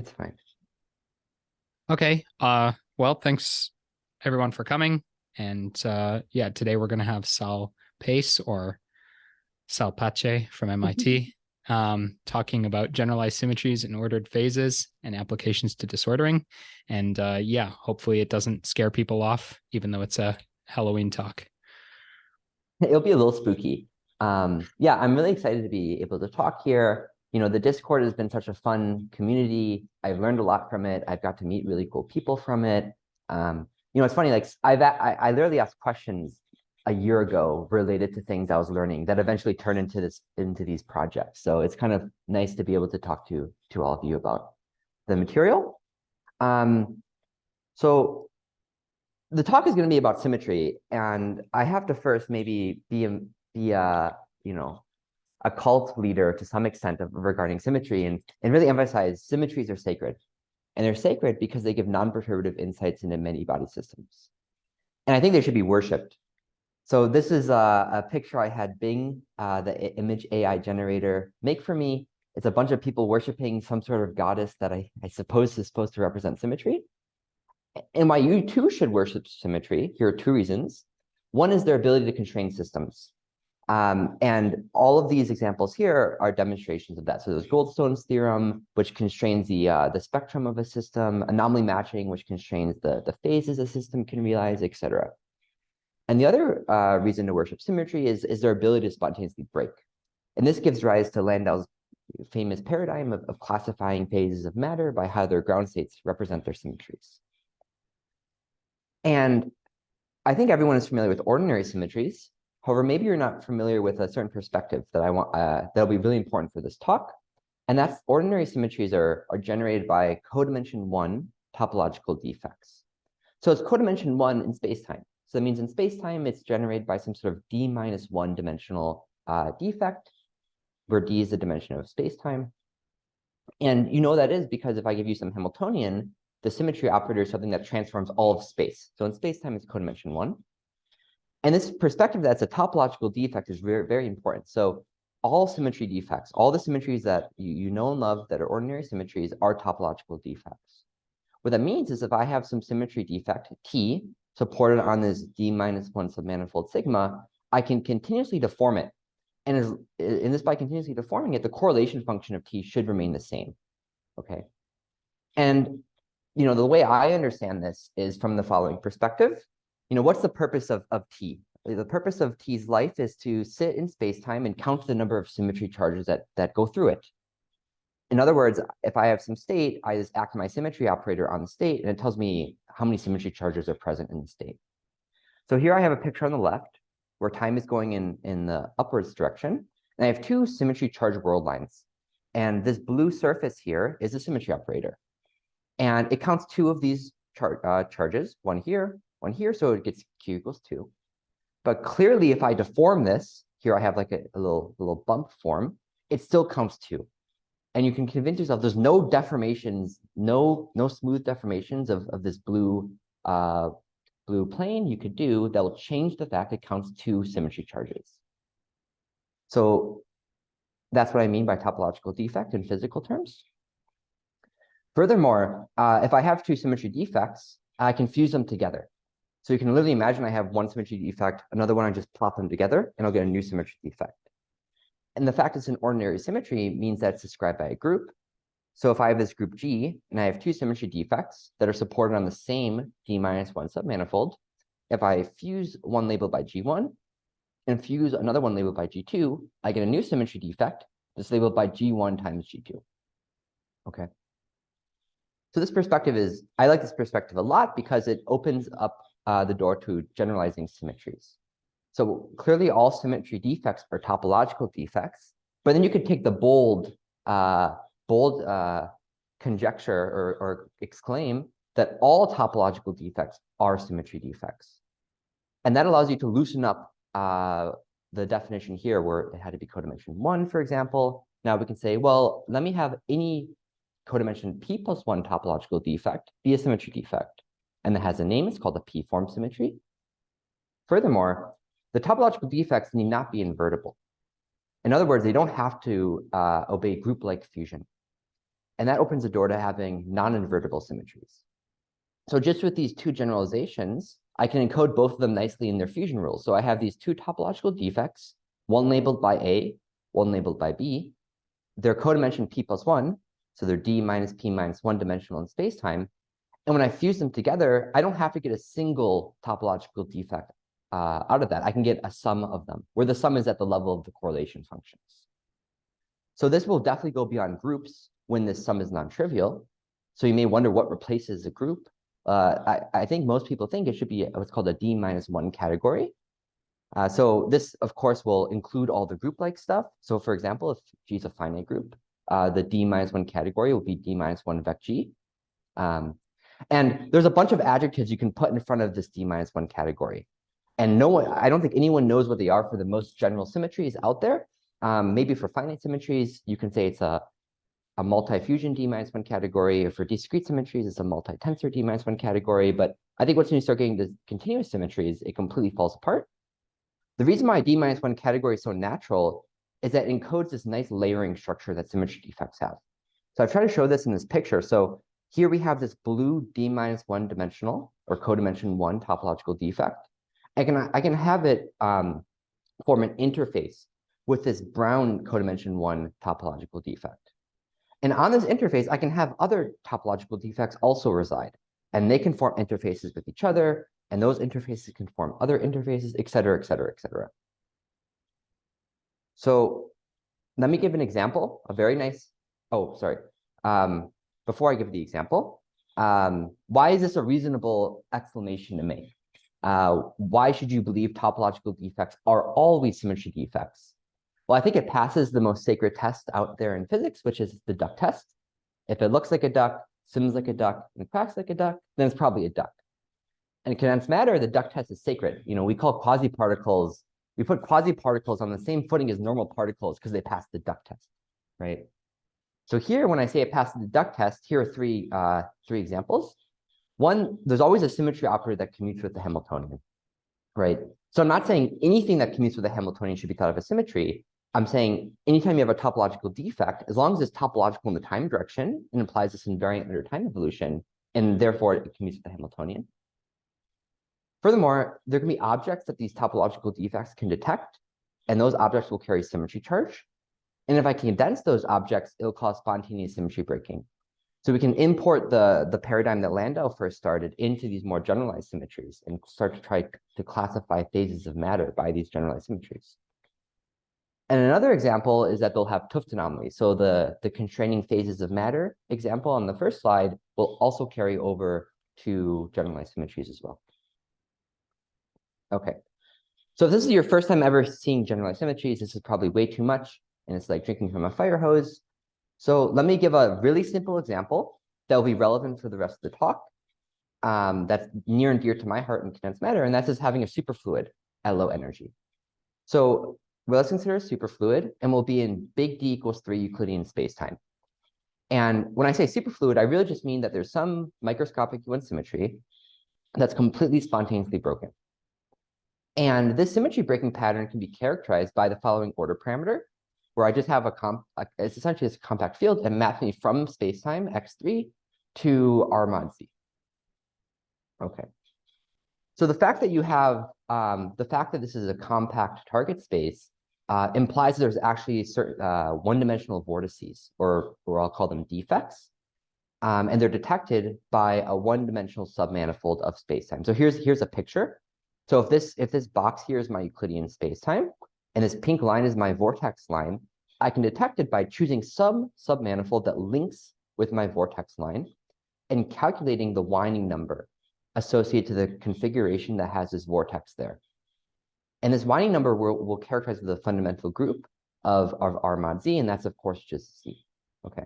It's fine. Okay. Well, thanks everyone for coming. And yeah, today we're going to have Sal Pace or Sal Pace from MIT talking about generalized symmetries in ordered phases and applications to disordering. And yeah, hopefully it doesn't scare people off, even though it's a Halloween talk. It'll be a little spooky. Yeah, I'm really excited to be able to talk here. The Discord has been such a fun community. I've learned a lot from it. I've got to meet really cool people from it. It's funny, like I literally asked questions a year ago related to things I was learning that eventually turned into these projects. So it's kind of nice to be able to talk to all of you about the material. So the talk is going to be about symmetry, and I have to first maybe be a a cult leader to some extent regarding symmetry, and really emphasize symmetries are sacred, and they're sacred because they give non-perturbative insights into many body systems, and I think they should be worshipped. So this is a picture I had Bing, the image AI generator, make for me. It's a bunch of people worshiping some sort of goddess that I suppose is supposed to represent symmetry. And why you too should worship symmetry, here are two reasons. One is their ability to constrain systems. And all of these examples here are demonstrations of that. So there's Goldstone's theorem, which constrains the spectrum of a system, anomaly matching, which constrains the phases a system can realize, et cetera. And the other reason to worship symmetry is their ability to spontaneously break. And this gives rise to Landau's famous paradigm of classifying phases of matter by how their ground states represent their symmetries. And I think everyone is familiar with ordinary symmetries. However, maybe you're not familiar with a certain perspective that I want that'll be really important for this talk. And that's ordinary symmetries are generated by codimension 1 topological defects. So it's codimension 1 in space-time. So that means in space-time, it's generated by some sort of d-1 dimensional defect, where d is the dimension of space-time. And you know that is because if I give you some Hamiltonian, the symmetry operator is something that transforms all of space. So in space-time, it's codimension 1. And this perspective that's a topological defect is very, very important. So all symmetry defects, all the symmetries that you know and love that are ordinary symmetries are topological defects. What that means is if I have some symmetry defect, T, supported on this d-1 submanifold sigma, I can continuously deform it. And in this, by continuously deforming it, the correlation function of T should remain the same. Okay. And the way I understand this is from the following perspective. What's the purpose of T? The purpose of T's life is to sit in space-time and count the number of symmetry charges that go through it. In other words, if I have some state, I just act my symmetry operator on the state, and it tells me how many symmetry charges are present in the state. So here I have a picture on the left where time is going in the upwards direction, and I have two symmetry charge world lines. And this blue surface here is a symmetry operator. And it counts two of these charges, one here, so it gets Q equals 2. But clearly, if I deform this, here I have like a little bump form, it still counts 2. And you can convince yourself there's no deformations, no smooth deformations of this blue plane you could do that will change the fact it counts 2 symmetry charges. So that's what I mean by topological defect in physical terms. Furthermore, if I have 2 symmetry defects, I can fuse them together. So you can literally imagine I have one symmetry defect, another one, I just plop them together, and I'll get a new symmetry defect. And the fact it's an ordinary symmetry means that it's described by a group. So if I have this group G, and I have 2 symmetry defects that are supported on the same d-1 submanifold, if I fuse one labeled by G1 and fuse another one labeled by G2, I get a new symmetry defect that's labeled by G1 times G2. Okay. So this perspective I like this perspective a lot because it opens up the door to generalizing symmetries. So clearly all symmetry defects are topological defects, but then you could take the bold conjecture or exclaim that all topological defects are symmetry defects. And that allows you to loosen up the definition here where it had to be codimension 1, for example. Now we can say, well, let me have any codimension p plus 1 topological defect be a symmetry defect. And that has a name, it's called a p-form symmetry. Furthermore, the topological defects need not be invertible. In other words, they don't have to obey group-like fusion. And that opens the door to having non-invertible symmetries. So just with these two generalizations, I can encode both of them nicely in their fusion rules. So I have these two topological defects, one labeled by A, one labeled by B. They're codimension P plus 1, so they're D minus P minus 1 dimensional in spacetime. And when I fuse them together, I don't have to get a single topological defect out of that. I can get a sum of them, where the sum is at the level of the correlation functions. So this will definitely go beyond groups when this sum is non-trivial. So you may wonder what replaces a group. I think most people think it should be what's called a D minus 1 category. So this, of course, will include all the group-like stuff. So for example, if G is a finite group, the D minus 1 category will be D minus 1 vec G. And there's a bunch of adjectives you can put in front of this D minus 1 category. And I don't think anyone knows what they are for the most general symmetries out there. Maybe for finite symmetries, you can say it's a multi-fusion D minus 1 category, or for discrete symmetries, it's a multi-tensor D minus 1 category. But I think once you start getting to continuous symmetries, it completely falls apart. The reason why D minus 1 category is so natural is that it encodes this nice layering structure that symmetry defects have. So I've tried to show this in this picture. So here we have this blue D minus 1 dimensional or codimension 1 topological defect. I can have it form an interface with this brown codimension 1 topological defect. And on this interface, I can have other topological defects also reside, and they can form interfaces with each other, and those interfaces can form other interfaces, et cetera, et cetera, et cetera. So let me give an example, a very nice, oh, sorry. Before I give the example, why is this a reasonable exclamation to make? Why should you believe topological defects are always symmetry defects? Well, I think it passes the most sacred test out there in physics, which is the duck test. If it looks like a duck, swims like a duck, and quacks like a duck, then it's probably a duck. And in condensed matter, the duck test is sacred. You know, we call quasi-particles, we put quasi-particles on the same footing as normal particles because they pass the duck test, right? So here, when I say it passes the duck test, here are three examples. One, there's always a symmetry operator that commutes with the Hamiltonian, right? So I'm not saying anything that commutes with the Hamiltonian should be thought of as symmetry. I'm saying anytime you have a topological defect, as long as it's topological in the time direction, it implies it's invariant under time evolution, and therefore it commutes with the Hamiltonian. Furthermore, there can be objects that these topological defects can detect, and those objects will carry symmetry charge. And if I can condense those objects, it'll cause spontaneous symmetry breaking. So we can import the paradigm that Landau first started into these more generalized symmetries and start to try to classify phases of matter by these generalized symmetries. And another example is that they'll have 't Hooft anomalies. So the constraining phases of matter example on the first slide will also carry over to generalized symmetries as well. Okay, so if this is your first time ever seeing generalized symmetries, this is probably way too much, and it's like drinking from a fire hose. So let me give a really simple example that will be relevant for the rest of the talk. That's near and dear to my heart in condensed matter, and that's just having a superfluid at low energy. So let's consider a superfluid, and we'll be in big D equals 3 Euclidean spacetime. And when I say superfluid, I really just mean that there's some microscopic UN symmetry that's completely spontaneously broken. And this symmetry breaking pattern can be characterized by the following order parameter, where I just have it's essentially this compact field and maps me from spacetime x3 to R mod Z. Okay. So the fact that you have the fact that this is a compact target space implies there's actually certain one-dimensional vortices, or I'll call them defects, and they're detected by a one-dimensional submanifold of spacetime. So here's a picture. So if this box here is my Euclidean spacetime, and this pink line is my vortex line, I can detect it by choosing some submanifold that links with my vortex line and calculating the winding number associated to the configuration that has this vortex there. And this winding number will characterize the fundamental group of R mod Z, and that's of course just Z. Okay.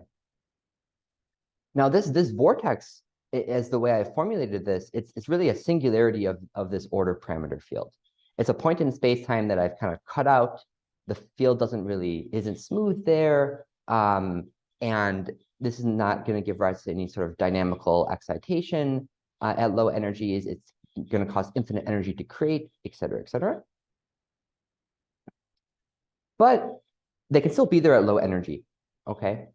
Now this vortex, as the way I formulated this, it's really a singularity of this order parameter field. It's a point in space-time that I've kind of cut out. The field isn't smooth there. And this is not going to give rise to any sort of dynamical excitation at low energies. It's going to cost infinite energy to create, et cetera, et cetera. But they can still be there at low energy, okay?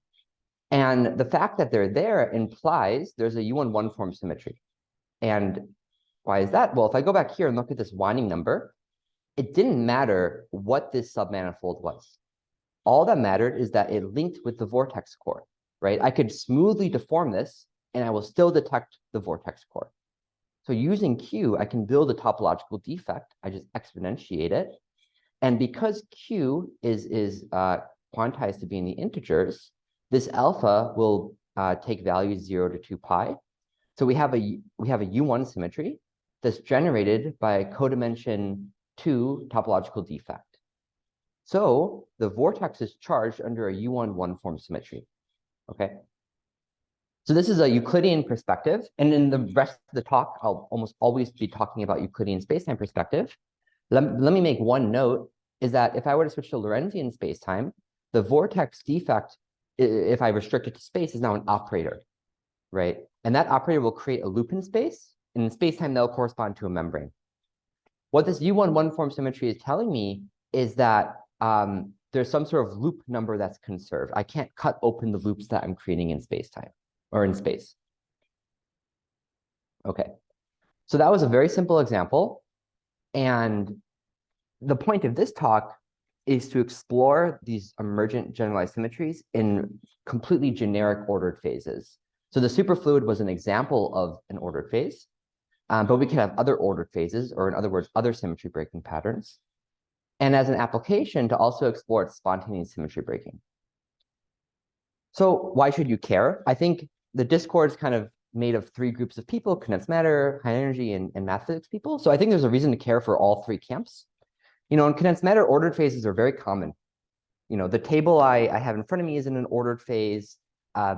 And the fact that they're there implies there's a U on one form symmetry. And why is that? Well, if I go back here and look at this winding number, it didn't matter what this submanifold was. All that mattered is that it linked with the vortex core, right? I could smoothly deform this and I will still detect the vortex core. So using Q, I can build a topological defect. I just exponentiate it. And because Q is quantized to be in the integers, this alpha will take values 0 to 2 pi. So we have a U1 symmetry that's generated by a codimension 2 topological defect. So the vortex is charged under a U1 one-form symmetry, okay? So this is a Euclidean perspective, and in the rest of the talk, I'll almost always be talking about Euclidean spacetime perspective. Let me make one note, is that if I were to switch to Lorentzian spacetime, the vortex defect, if I restrict it to space, is now an operator, right? And that operator will create a loop in space, and in spacetime, that will correspond to a membrane. What this U1 one-form symmetry is telling me is that there's some sort of loop number that's conserved. I can't cut open the loops that I'm creating in spacetime or in space. Okay, so that was a very simple example. And the point of this talk is to explore these emergent generalized symmetries in completely generic ordered phases. So the superfluid was an example of an ordered phase, but we could have other ordered phases, or in other words, other symmetry breaking patterns. And as an application to also explore spontaneous symmetry breaking. So why should you care? I think the Discord is kind of made of 3 groups of people: condensed matter, high energy, and math physics people. So I think there's a reason to care for all 3 camps. You know, in condensed matter, ordered phases are very common. You know, the table I have in front of me is in an ordered phase.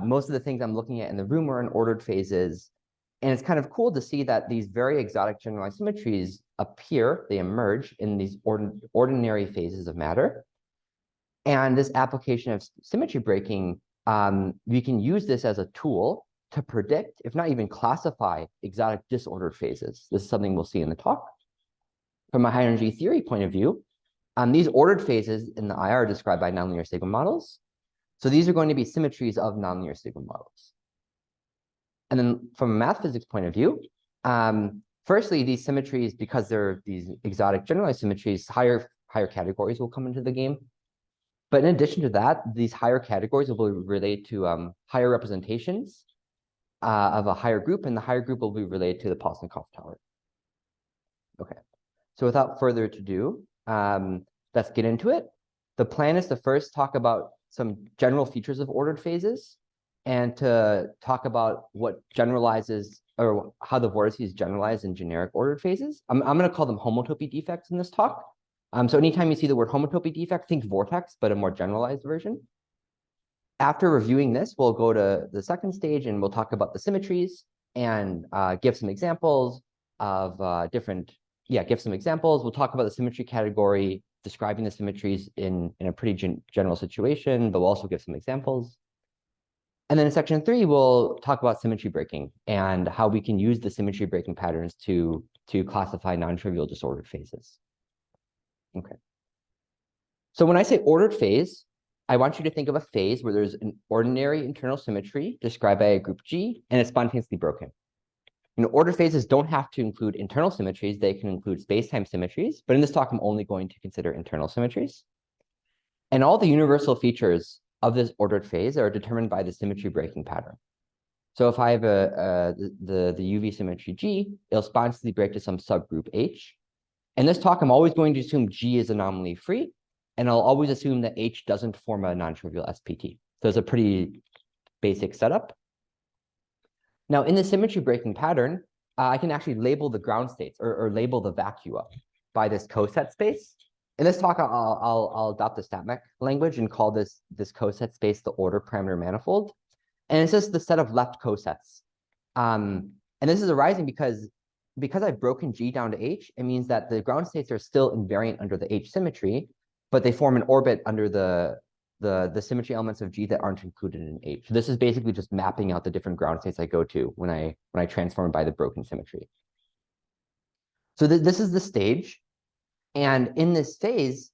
Most of the things I'm looking at in the room are in ordered phases. And it's kind of cool to see that these very exotic generalized symmetries appear, they emerge in these ordinary phases of matter. And this application of symmetry breaking, we can use this as a tool to predict, if not even classify, exotic disordered phases. This is something we'll see in the talk. From a high energy theory point of view, these ordered phases in the IR are described by nonlinear sigma models. So these are going to be symmetries of nonlinear sigma models. And then from a math physics point of view, firstly, these symmetries, because they're these exotic generalized symmetries, higher categories will come into the game. But in addition to that, these higher categories will relate to higher representations of a higher group, and the higher group will be related to the Pavlovnikov tower. Okay, so without further ado, let's get into it. The plan is to first talk about some general features of ordered phases, and to talk about what generalizes, or how the vortices generalize in generic ordered phases. I'm going to call them homotopy defects in this talk. So anytime you see the word homotopy defect, think vortex, but a more generalized version. After reviewing this, we'll go to the second stage and we'll talk about the symmetries and give some examples of give some examples. We'll talk about the symmetry category, describing the symmetries in a pretty general situation, but we'll also give some examples. And then in section 3, we'll talk about symmetry breaking and how we can use the symmetry breaking patterns to classify non-trivial disordered phases. Okay. So when I say ordered phase, I want you to think of a phase where there's an ordinary internal symmetry described by a group G, and it's spontaneously broken. You know, ordered phases don't have to include internal symmetries. They can include space-time symmetries, but in this talk, I'm only going to consider internal symmetries. And all the universal features of this ordered phase are determined by the symmetry breaking pattern. So if I have the UV symmetry G, it'll spontaneously break to some subgroup H. In this talk, I'm always going to assume G is anomaly free, and I'll always assume that H doesn't form a non-trivial SPT. So it's a pretty basic setup. Now, in the symmetry breaking pattern, I can actually label the ground states or label the vacua by this coset space. In this talk, I'll adopt the StatMech language and call this coset space the order parameter manifold. And it's just the set of left cosets. And this is arising because I've broken G down to H. It means that the ground states are still invariant under the H symmetry, but they form an orbit under the symmetry elements of G that aren't included in H. So this is basically just mapping out the different ground states I go to when I transform by the broken symmetry. So this is the stage. And in this phase,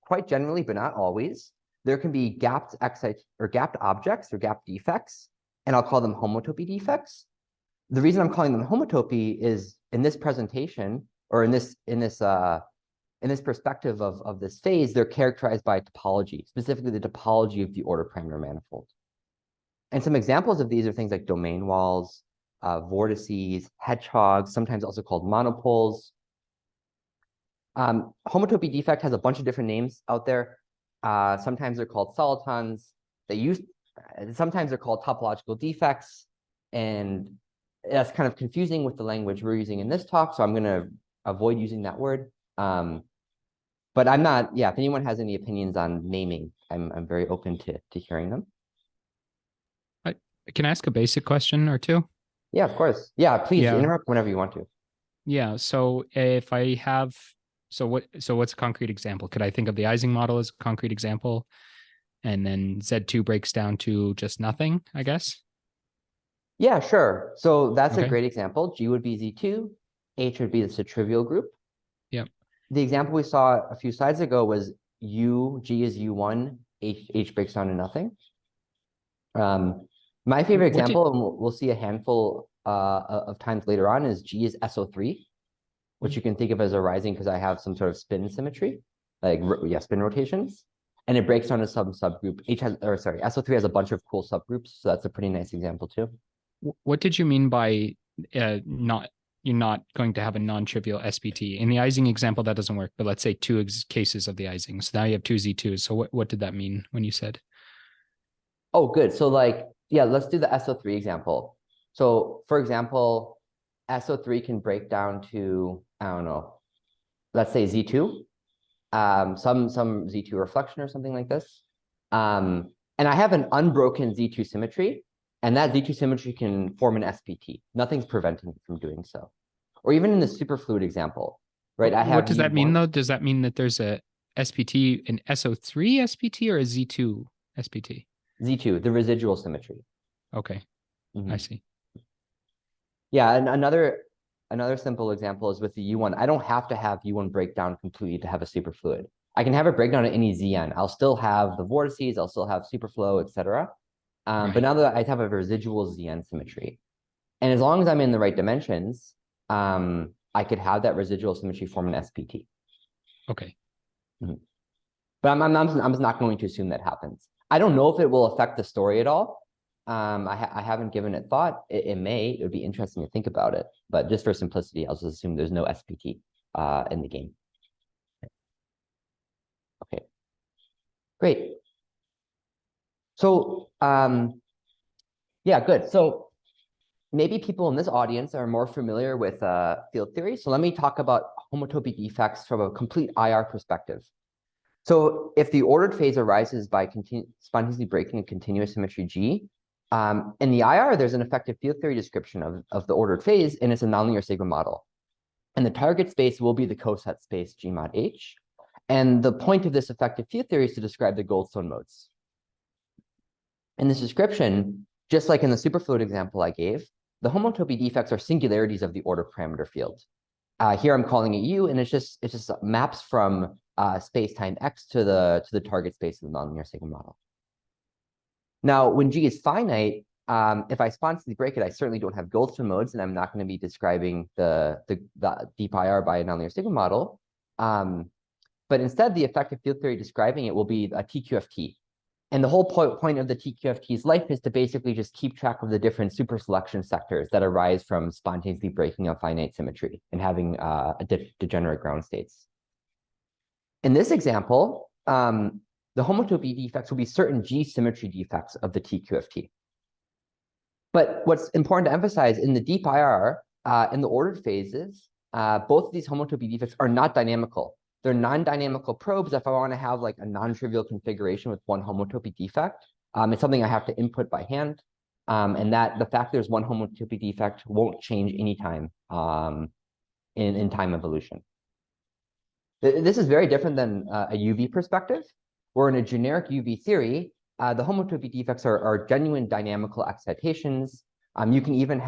quite generally, but not always, there can be gapped objects or gapped defects, and I'll call them homotopy defects. The reason I'm calling them homotopy is in this presentation, or in this perspective of this phase, they're characterized by topology, specifically the topology of the order parameter manifold. And some examples of these are things like domain walls, vortices, hedgehogs, sometimes also called monopoles. Homotopy defect has a bunch of different names out there. Sometimes they're called solitons. Sometimes they're called topological defects, and that's kind of confusing with the language we're using in this talk, so I'm going to avoid using that word. But I'm not, yeah, if anyone has any opinions on naming, I'm very open to hearing them. Can I ask a basic question or two? Yeah, of course. Yeah, please interrupt whenever you want to. Yeah, so if I have, so what's a concrete example? Could I think of the Ising model as a concrete example? And then Z2 breaks down to just nothing, I guess? Yeah, sure. So that's a great example. G would be Z2, H would be the nontrivial group. Yep. The example we saw a few slides ago was G is U1, H breaks down to nothing. My favorite example, and we'll see a handful of times later on, is G is SO3, which you can think of as arising because I have some sort of spin symmetry, like spin rotations, and it breaks down to some subgroup. SO3 has a bunch of cool subgroups, so that's a pretty nice example too. What did you mean by you're not going to have a non-trivial SPT? In the Ising example, that doesn't work, but let's say two cases of the Ising. So now you have two Z2s. So what did that mean when you said? Oh, good. So let's do the SO3 example. So for example, SO3 can break down to, I don't know, let's say Z2, some Z2 reflection or something like this. And I have an unbroken Z2 symmetry, and that Z2 symmetry can form an SPT. Nothing's preventing it from doing so. Or even in the superfluid example, right? What does that mean though? Does that mean that there's a SPT, an SO3 SPT or a Z2 SPT? Z2, the residual symmetry. Okay, I see. Yeah, and another simple example is with the U1. I don't have to have U1 break down completely to have a superfluid. I can have it break down at any Zn. I'll still have the vortices, I'll still have superflow, etc. But now that I have a residual Zn symmetry, and as long as I'm in the right dimensions, I could have that residual symmetry form an SPT. Okay. But I'm not going to assume that happens. I don't know if it will affect the story at all. I haven't given it thought. It may. It would be interesting to think about it. But just for simplicity, I'll just assume there's no SPT in the game. Okay. Great. So yeah, good. So maybe people in this audience are more familiar with field theory. So let me talk about homotopy defects from a complete IR perspective. So if the ordered phase arises by spontaneously breaking a continuous symmetry G, in the IR, there's an effective field theory description of the ordered phase, and it's a nonlinear sigma model. And the target space will be the coset space G mod H. And the point of this effective field theory is to describe the Goldstone modes. In this description, just like in the superfluid example I gave, the homotopy defects are singularities of the order parameter field. Here I'm calling it U, and it just maps from space-time X to the target space of the nonlinear sigma model. Now, when G is finite, if I spontaneously break it, I certainly don't have Goldstone modes, and I'm not going to be describing the deep IR by a nonlinear sigma model. But instead, the effective field theory describing it will be a TQFT. And the whole point of the TQFT's life is to basically just keep track of the different superselection sectors that arise from spontaneously breaking a finite symmetry and having degenerate ground states. In this example, the homotopy defects will be certain G symmetry defects of the TQFT. But what's important to emphasize in the deep IR, in the ordered phases, both of these homotopy defects are not dynamical. They're non-dynamical probes. If I want to have like a non-trivial configuration with one homotopy defect, it's something I have to input by hand. And that the fact there's one homotopy defect won't change anytime in time evolution. This is very different than a UV perspective, where in a generic UV theory, the homotopy defects are genuine dynamical excitations. You can even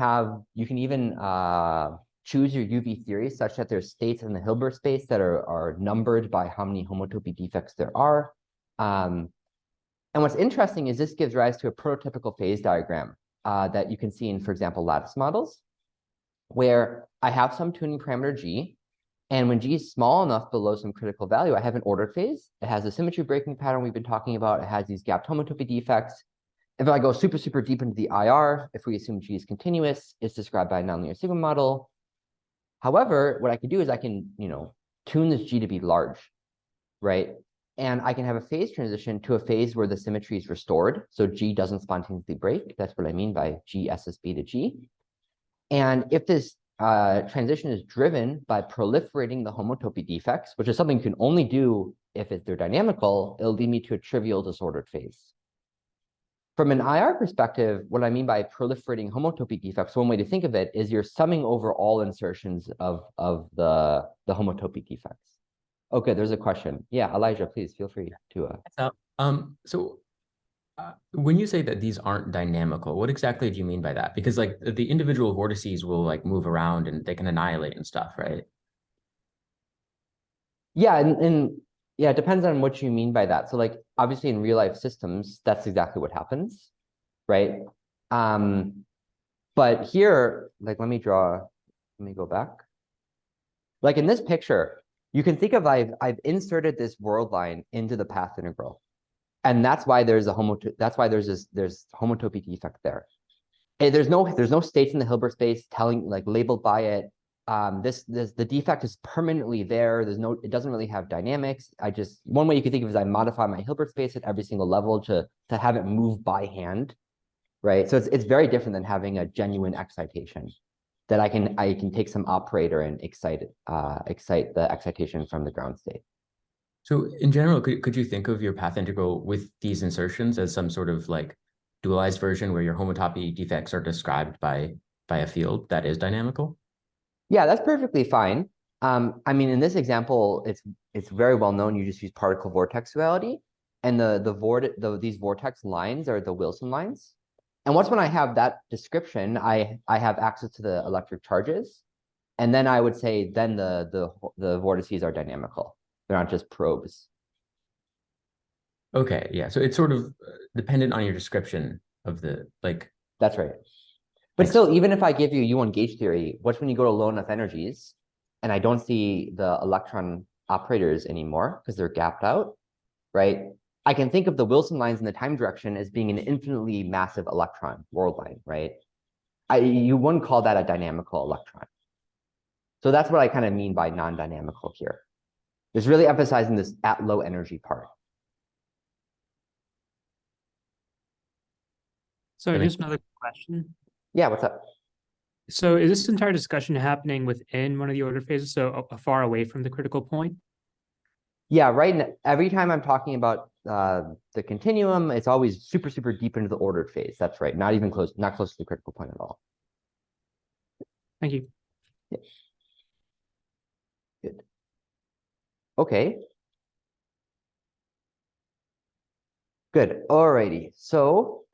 choose your UV theory such that there's states in the Hilbert space that are numbered by how many homotopy defects there are. And what's interesting is this gives rise to a prototypical phase diagram that you can see in, for example, lattice models, where I have some tuning parameter G, and when G is small enough below some critical value, I have an ordered phase. It has a symmetry breaking pattern we've been talking about. It has these gapped homotopy defects. If I go super, super deep into the IR, if we assume G is continuous, it's described by a nonlinear sigma model. However, what I can do is I can, tune this G to be large, right? And I can have a phase transition to a phase where the symmetry is restored. So G doesn't spontaneously break. That's what I mean by G SSB to G. And if this transition is driven by proliferating the homotopy defects, which is something you can only do if they're dynamical, it'll lead me to a trivial disordered phase. From an IR perspective, what I mean by proliferating homotopy defects, one way to think of it is you're summing over all insertions of the homotopy defects. Okay, there's a question. Yeah, Elijah, please feel free to. So when you say that these aren't dynamical, what exactly do you mean by that? Because like the individual vortices will like move around and they can annihilate and stuff, right? Yeah, and yeah, it depends on what you mean by that. So like obviously in real life systems, that's exactly what happens, right? But here, like let me go back. Like in this picture, you can think of I've inserted this world line into the path integral. And that's why there's there's homotopy defect there. And there's no states in the Hilbert space labeled by it. The defect is permanently there. It doesn't really have dynamics. One way you could think of it is I modify my Hilbert space at every single level to have it move by hand, right? So it's very different than having a genuine excitation that I can take some operator and excite the excitation from the ground state. So in general, could you think of your path integral with these insertions as some sort of like dualized version where your homotopy defects are described by a field that is dynamical? Yeah, that's perfectly fine. I mean, in this example, it's very well known. You just use particle vortex duality, and these vortex lines are the Wilson lines. And once when I have that description, I have access to the electric charges, and then I would say then the vortices are dynamical. They're not just probes. Okay, yeah. So it's sort of dependent on your description of the like. That's right. But still, even if I give you U1 gauge theory, what's when you go to low enough energies and I don't see the electron operators anymore because they're gapped out, right? I can think of the Wilson lines in the time direction as being an infinitely massive electron world line, right? You wouldn't call that a dynamical electron. So that's what I kind of mean by non-dynamical here. It's really emphasizing this at low energy part. So just another question. Yeah, what's up? So is this entire discussion happening within one of the ordered phases, so far away from the critical point? Yeah, every time I'm talking about the continuum, it's always super, super deep into the ordered phase. That's right. Not close to the critical point at all. Thank you. Yeah. Good. Okay. Good. Alrighty. So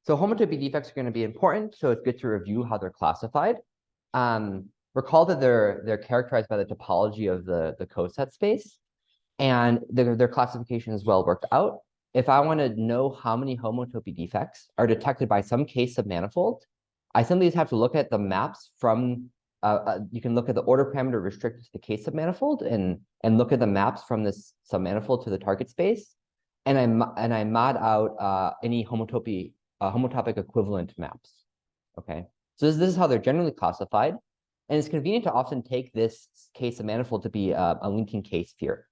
homotopy defects are going to be important. So it's good to review how they're classified. Recall that they're characterized by the topology of the coset space, and their classification is well worked out. If I want to know how many homotopy defects are detected by some case submanifold, I simply just have to look at the maps from. You can look at the order parameter restricted to the case submanifold and look at the maps from this submanifold to the target space, and I mod out any homotopic equivalent maps. Okay, so this is how they're generally classified, and it's convenient to often take this case submanifold to be a linking K-sphere.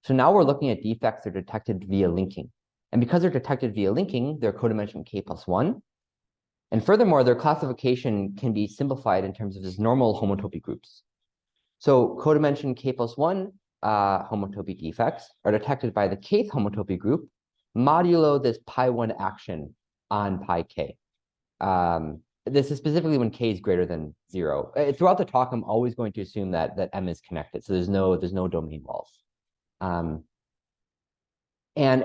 So now we're looking at defects that are detected via linking, and because they're detected via linking, they're codimension K+1. And furthermore, their classification can be simplified in terms of its normal homotopy groups. So codimension K+1 homotopy defects are detected by the kth homotopy group modulo this pi1 action on pi k. This is specifically when k is greater than 0. Throughout the talk, I'm always going to assume that M is connected, so there's no domain walls. And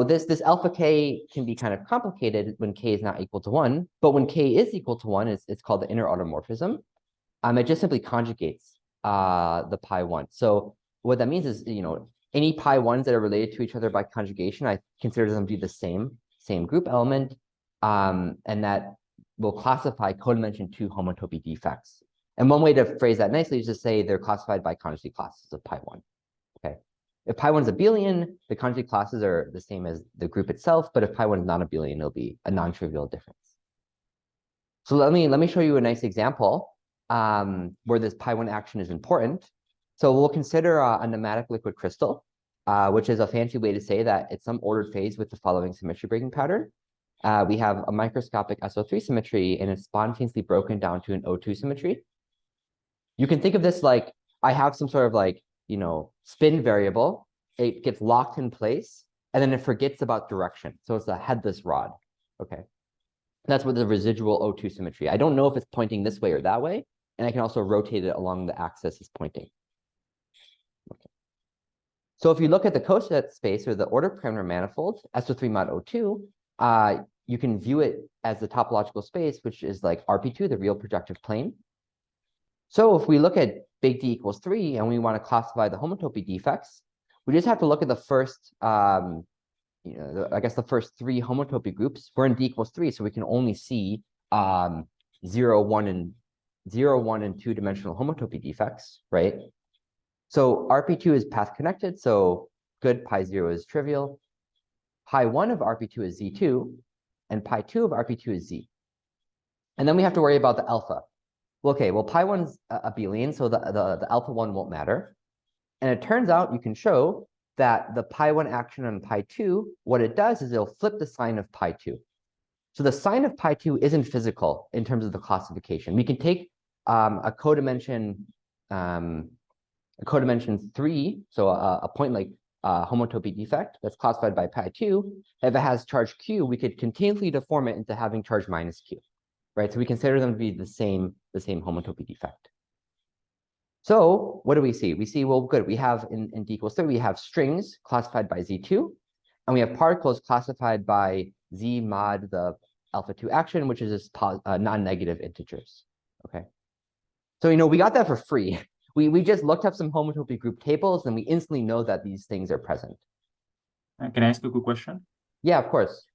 this alpha k can be kind of complicated when k is not equal to 1, but when k is equal to 1, it's called the inner automorphism. It just simply conjugates the pi1. So what that means is, Any pi ones that are related to each other by conjugation, I consider them to be the same group element, and that will classify codimension 2 homotopy defects. And one way to phrase that nicely is to say they're classified by conjugate classes of pi 1. Okay. If pi 1 is abelian, the conjugate classes are the same as the group itself, but if pi 1 is non-abelian, it'll be a non-trivial difference. So let me show you a nice example where this pi 1 action is important. So we'll consider a nematic liquid crystal, which is a fancy way to say that it's some ordered phase with the following symmetry breaking pattern. We have a microscopic SO3 symmetry, and it's spontaneously broken down to an O2 symmetry. You can think of this like I have some sort of like, spin variable. It gets locked in place, and then it forgets about direction. So it's a headless rod. Okay. That's what the residual O2 symmetry. I don't know if it's pointing this way or that way, and I can also rotate it along the axis it's pointing. Okay. So if you look at the coset space or the order parameter manifold, SO3 mod O2, you can view it as the topological space, which is like RP2, the real projective plane. So if we look at big D equals 3 and we want to classify the homotopy defects, we just have to look at the first, I guess the first 3 homotopy groups. We're in D equals 3, so we can only see 0, 1, and 2-dimensional homotopy defects, right? So RP2 is path connected, so good, pi 0 is trivial. Pi 1 of RP2 is Z2, and pi 2 of RP2 is Z. And then we have to worry about the alpha. Well, okay, well, pi 1's abelian, so the alpha 1 won't matter. And it turns out you can show that the pi 1 action on pi 2, what it does is it'll flip the sign of pi 2. So the sign of pi 2 isn't physical in terms of the classification. We can take a codimension 3, so a point like homotopy defect that's classified by pi 2. If it has charge q, we could continuously deform it into having charge minus q, right? So we consider them to be the same homotopy defect. So what do we see? We see, well, good. We have in D equals 3, we have strings classified by Z2, and we have particles classified by Z mod the alpha 2 action, which is just non-negative integers. Okay. So, we got that for free. We just looked up some homotopy group tables, and we instantly know that these things are present. Can I ask a quick question? Yeah, of course.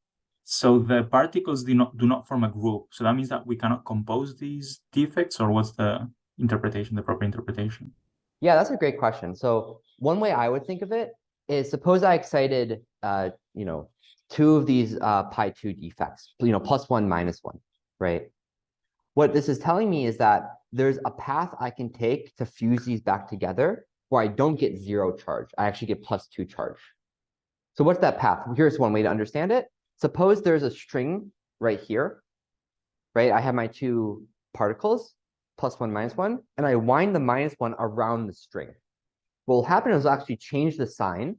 So the particles do not form a group. So that means that we cannot compose these defects, or what's the interpretation, the proper interpretation? Yeah, that's a great question. So one way I would think of it is, suppose I excited, 2 of these pi 2 defects, plus 1, minus 1, right? What this is telling me is that there's a path I can take to fuse these back together where I don't get 0 charge. I actually get plus 2 charge. So what's that path? Here's one way to understand it. Suppose there's a string right here, right? I have my 2 particles, plus 1, minus 1, and I wind the minus 1 around the string. What will happen is I'll actually change the sign.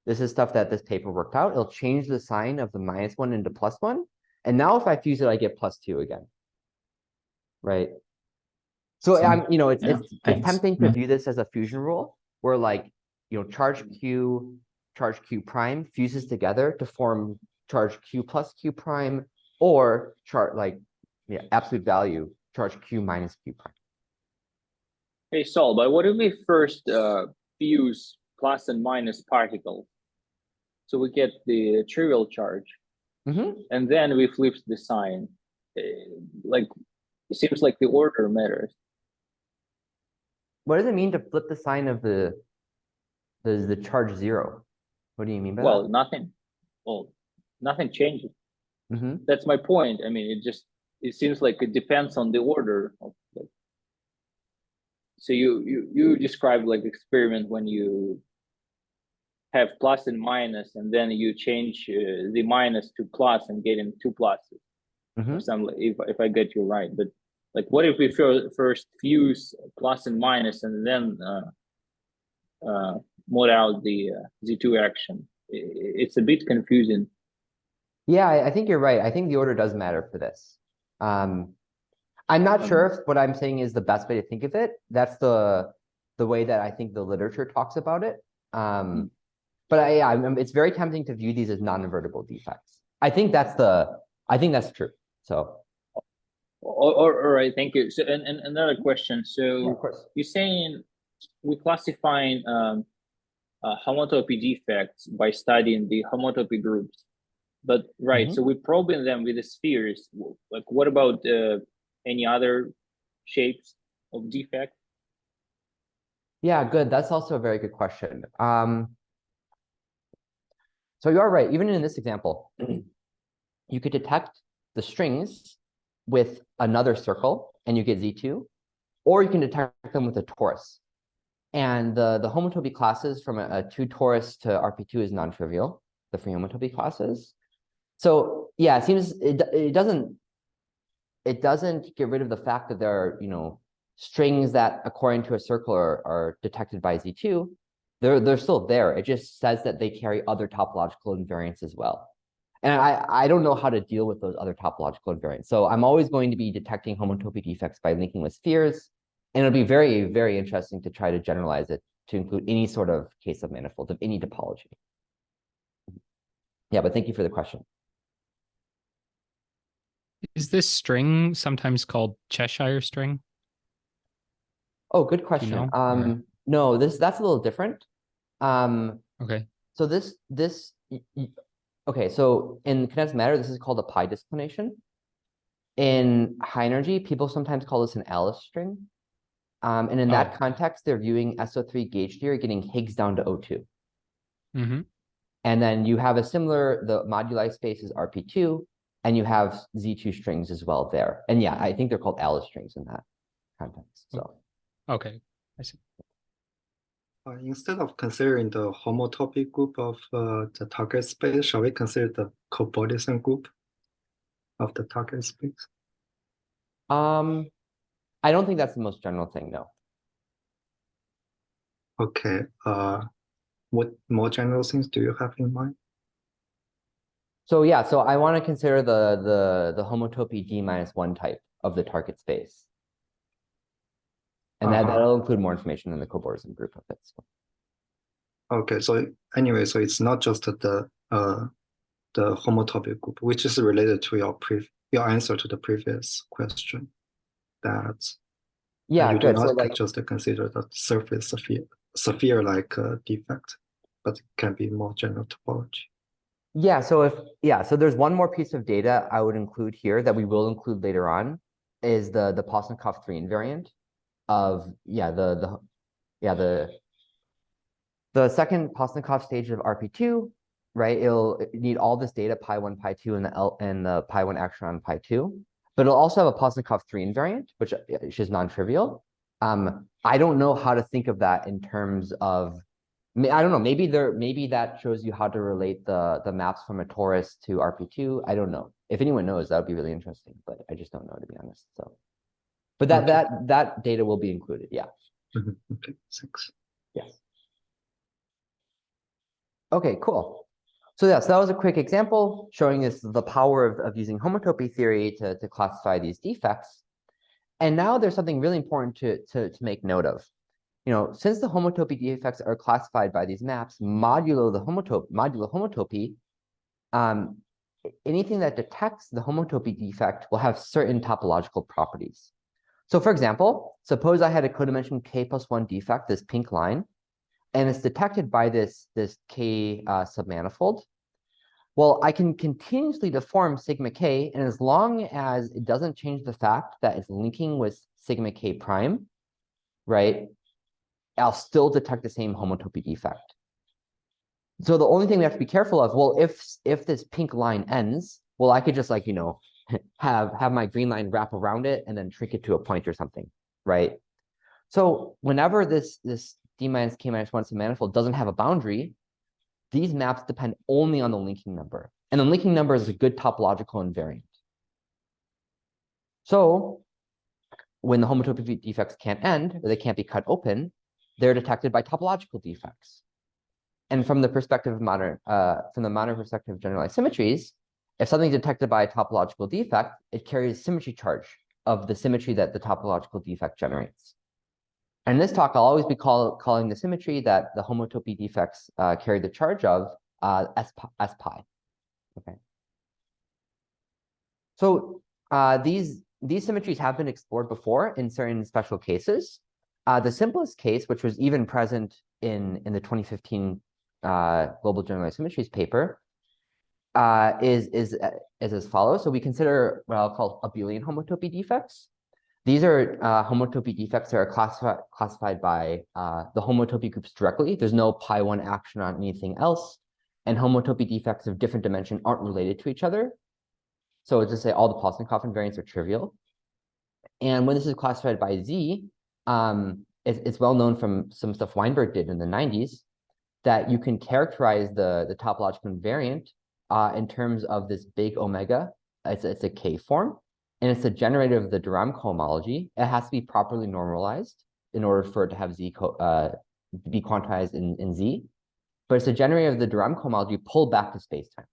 This is stuff that this paper worked out. It'll change the sign of the minus 1 into plus 1. And now if I fuse it, I get plus 2 again. Right? So it's tempting to view this as a fusion rule where charge Q prime fuses together to form charge Q plus Q prime, or absolute value charge Q minus Q prime. Hey, Sal, but what if we first fuse plus and minus particles? So we get the trivial charge, and then we flip the sign. It seems like the order matters. What does it mean to flip the sign of the charge 0? What do you mean by that? Well, nothing. Well, nothing changes. That's my point. I mean, it seems like it depends on the order of so you described experiment when you have plus and minus, and then you change the minus to plus and getting 2 pluses. Or something, if I get you right. But what if we first fuse plus and minus and then mod out the Z2 action? It's a bit confusing. Yeah, I think you're right. I think the order does matter for this. I'm not sure if what I'm saying is the best way to think of it. That's the way that I think the literature talks about it. But it's very tempting to view these as non-invertible defects. I think that's true. So, all right, thank you. So, and another question. So, yeah, of course. you're saying we're classifying homotopy defects by studying the homotopy groups. But right, so we're probing them with the spheres. Like, what about any other shapes of defect? Yeah, good. That's also a very good question. So you are right. Even in this example, you could detect the strings with another circle and you get Z2, or you can detect them with a torus. And the homotopy classes from a 2 torus to RP2 is non-trivial, the free homotopy classes. So yeah, it seems it doesn't get rid of the fact that there are, you know, strings that according to a circle are detected by Z2. They're still there. It just says that they carry other topological invariants as well. And I don't know how to deal with those other topological invariants. So I'm always going to be detecting homotopy defects by linking with spheres. And it'll be very, very interesting to try to generalize it to include any sort of case of manifold of any topology. Yeah, but thank you for the question. Is this string sometimes called Cheshire string? Oh, good question. You know, no, that's a little different. Okay. So okay, so in condensed matter, this is called a pi disclination. In high energy, people sometimes call this an Alice string. And in that context, they're viewing SO3 gauge theory getting Higgs down to O2. And then you have a similar, the moduli space is RP2, and you have Z2 strings as well there. And yeah, I think they're called Alice strings in that context. So okay, I see. Instead of considering the homotopy group of the target space, shall we consider the cobordism group of the target space? I don't think that's the most general thing, no. Okay. What more general things do you have in mind? So yeah, so I want to consider the homotopy D-1 type of the target space. And that'll include more information in the cobordism group of it. So. Okay, so anyway, so it's not just the homotopy group, which is related to your answer to the previous question. That yeah, you good. do not So like, just consider the surface sphere-like defect, but it can be more general topology. Yeah, so so there's one more piece of data I would include here that we will include later on is the Posnikov 3 invariant of the second Posnikov stage of RP2, right? It'll need all this data pi1, pi2, and the pi1 axion on pi2, but it'll also have a Posnikov 3 invariant, which is non-trivial. I don't know how to think of that in terms of, I don't know, maybe that shows you how to relate the maps from a torus to RP2. I don't know. If anyone knows, that would be really interesting, but I just don't know, to be honest. So, but that data will be included. Yeah. Okay, thanks. Yes. Okay, cool. So yeah, so that was a quick example showing us the power of using homotopy theory to classify these defects. And now there's something really important to make note of. You know, since the homotopy defects are classified by these maps modulo homotopy, anything that detects the homotopy defect will have certain topological properties. So for example, suppose I had a codimension k+1 defect, this pink line, and it's detected by this K submanifold. Well, I can continuously deform sigma K, and as long as it doesn't change the fact that it's linking with sigma K prime, right, I'll still detect the same homotopy defect. So the only thing we have to be careful of, well, if this pink line ends, well, I could just like, you know, have my green line wrap around it and then shrink it to a point or something, right? So whenever this D-K-1 submanifold doesn't have a boundary, these maps depend only on the linking number. And the linking number is a good topological invariant. So when the homotopy defects can't end, or they can't be cut open, they're detected by topological defects. And from the perspective of modern perspective of generalized symmetries, if something's detected by a topological defect, it carries symmetry charge of the symmetry that the topological defect generates. And in this talk, I'll always be calling the symmetry that the homotopy defects carry the charge of S pi. Okay. So these symmetries have been explored before in certain special cases. The simplest case, which was even present in the 2015 Global Generalized Symmetries paper is as follows. So we consider what I'll call abelian homotopy defects. These are homotopy defects that are classified by the homotopy groups directly. There's no pi1 action on anything else. And homotopy defects of different dimension aren't related to each other. So just say all the Plossnikov invariants are trivial. And when this is classified by Z, it's well known from some stuff Weinberg did in the 90s that you can characterize the topological invariant in terms of this big omega. It's a K form, and it's a generator of the de Rham cohomology. It has to be properly normalized in order for it to have Z be quantized in Z. But it's a generator of the de Rham cohomology pulled back to spacetime.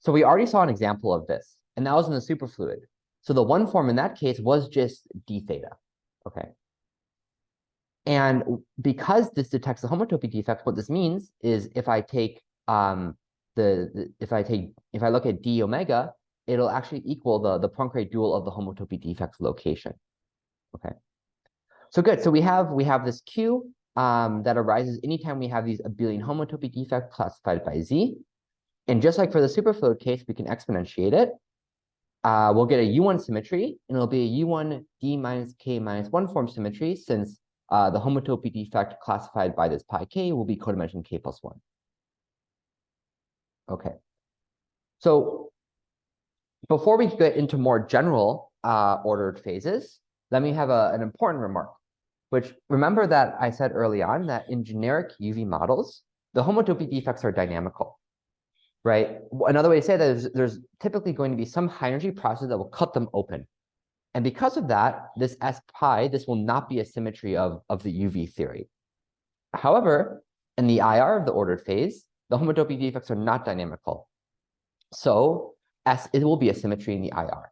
So we already saw an example of this, and that was in the superfluid. So the one form in that case was just d theta, okay? And because this detects the homotopy defect, what this means is if I take if I look at d omega, it'll actually equal the Poincare dual of the homotopy defect's location. Okay. So good. So we have this Q that arises anytime we have these abelian homotopy defects classified by Z. And just like for the superfluid case, we can exponentiate it. We'll get a U1 symmetry, and it'll be a U1 D minus K minus 1 form symmetry, since the homotopy defect classified by this pi K will be codimension K plus 1. Okay. So before we get into more general ordered phases, let me have an important remark, which remember that I said early on that in generic UV models, the homotopy defects are dynamical, right? Another way to say that is there's typically going to be some high energy process that will cut them open. And because of that, this S pi, this will not be a symmetry of the UV theory. However, in the IR of the ordered phase, the homotopy defects are not dynamical. So it will be a symmetry in the IR.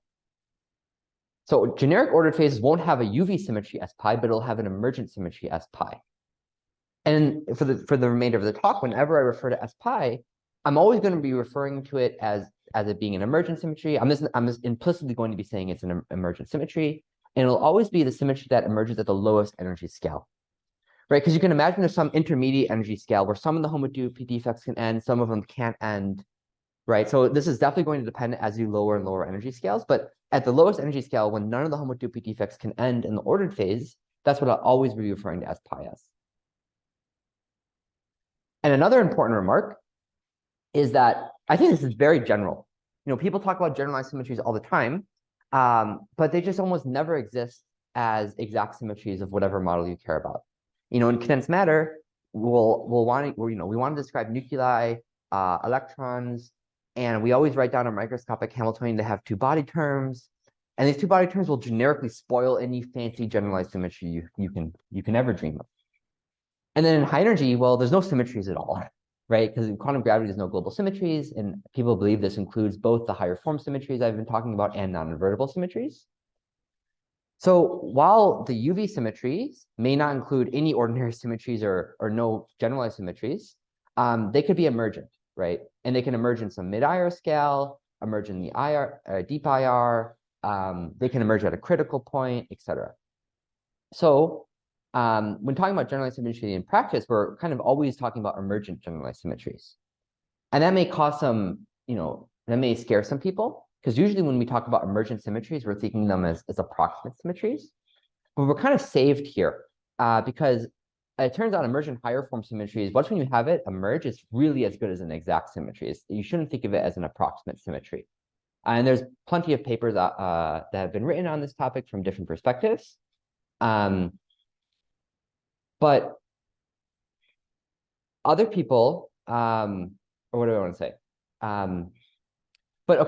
So generic ordered phases won't have a UV symmetry S pi, but it'll have an emergent symmetry S pi. And for the remainder of the talk, whenever I refer to S pi, I'm always going to be referring to it as it being an emergent symmetry. I'm just implicitly going to be saying it's an emergent symmetry, and it'll always be the symmetry that emerges at the lowest energy scale, right? Because you can imagine there's some intermediate energy scale where some of the homotopy defects can end, some of them can't end, right? So this is definitely going to depend as you lower and lower energy scales, but at the lowest energy scale, when none of the homotopy defects can end in the ordered phase, that's what I'll always be referring to as pi s. And another important remark is that I think this is very general. You know, people talk about generalized symmetries all the time, but they just almost never exist as exact symmetries of whatever model you care about. You know, in condensed matter, we want to describe nuclei, electrons, and we always write down a microscopic Hamiltonian to have two body terms, and these two body terms will generically spoil any fancy generalized symmetry you can ever dream of. And then in high energy, well, there's no symmetries at all, right? Because in quantum gravity, there's no global symmetries, and people believe this includes both the higher form symmetries I've been talking about and non-invertible symmetries. So while the UV symmetries may not include any ordinary symmetries or no generalized symmetries, they could be emergent, right? And they can emerge in some mid-IR scale, emerge in the IR, deep IR, they can emerge at a critical point, etc. So when talking about generalized symmetry in practice, we're kind of always talking about emergent generalized symmetries. And that may cause some, that may scare some people, because usually when we talk about emergent symmetries, we're thinking them as approximate symmetries. But we're kind of saved here because it turns out emergent higher form symmetries, once when you have it emerge, it's really as good as an exact symmetry. You shouldn't think of it as an approximate symmetry. And there's plenty of papers that have been written on this topic from different perspectives. But other people, or what do I want to say? But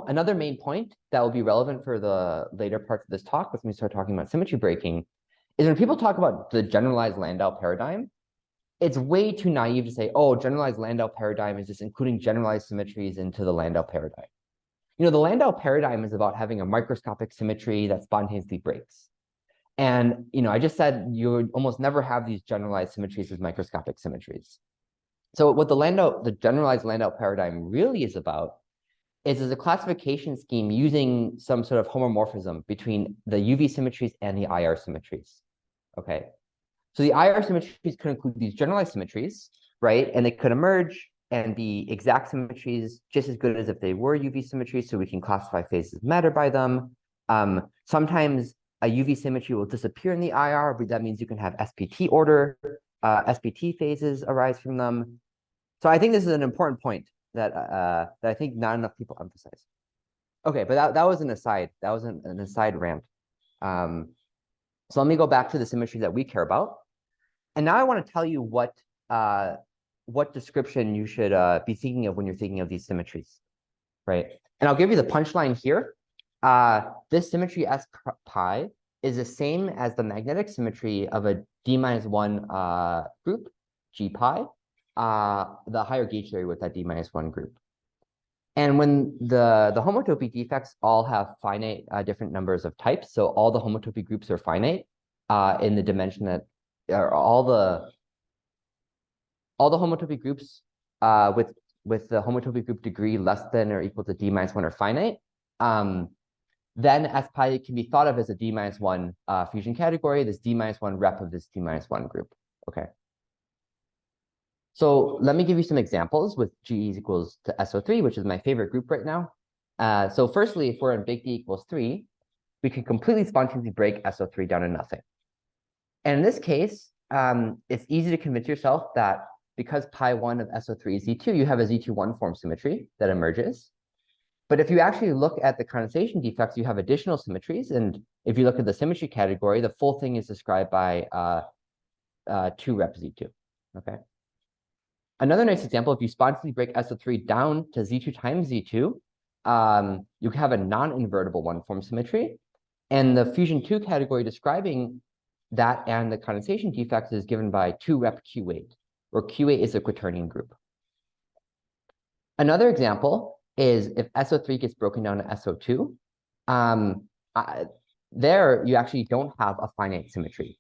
another main point that will be relevant for the later parts of this talk, when we start talking about symmetry breaking, is when people talk about the generalized Landau paradigm, it's way too naive to say, oh, generalized Landau paradigm is just including generalized symmetries into the Landau paradigm. The Landau paradigm is about having a microscopic symmetry that spontaneously breaks. And, I just said you would almost never have these generalized symmetries as microscopic symmetries. So what the generalized Landau paradigm really is about is a classification scheme using some sort of homomorphism between the UV symmetries and the IR symmetries, okay? So the IR symmetries could include these generalized symmetries, right? And they could emerge and be exact symmetries just as good as if they were UV symmetries, so we can classify phases of matter by them. Sometimes a UV symmetry will disappear in the IR, but that means you can have SPT order, SPT phases arise from them. So I think this is an important point that I think not enough people emphasize. Okay, but that was an aside. That was an aside rant. So let me go back to the symmetry that we care about. And now I want to tell you what description you should be thinking of when you're thinking of these symmetries, right? And I'll give you the punchline here. This symmetry S pi is the same as the magnetic symmetry of a d-1 group, G pi, the higher gauge theory with that d-1 group. And when the homotopy defects all have finite different numbers of types, so all the homotopy groups are finite in the dimension that all the homotopy groups with the homotopy group degree less than or equal to d-1 are finite, then S pi can be thought of as a d-1 fusion category, this d-1 rep of this d-1 group. Okay. So let me give you some examples with G is equals to SO3, which is my favorite group right now. So firstly, if we're in big D equals 3, we can completely spontaneously break SO3 down to nothing. And in this case, it's easy to convince yourself that because pi 1 of SO3 is Z2, you have a Z2 1-form symmetry that emerges. But if you actually look at the condensation defects, you have additional symmetries. And if you look at the symmetry category, the full thing is described by 2 rep Z2. Okay. Another nice example, if you spontaneously break SO3 down to Z2 times Z2, you have a non-invertible 1-form symmetry. And the fusion 2 category describing that and the condensation defects is given by 2 rep Q8, where Q8 is a quaternion group. Another example is if SO3 gets broken down to SO2, there you actually don't have a finite symmetry.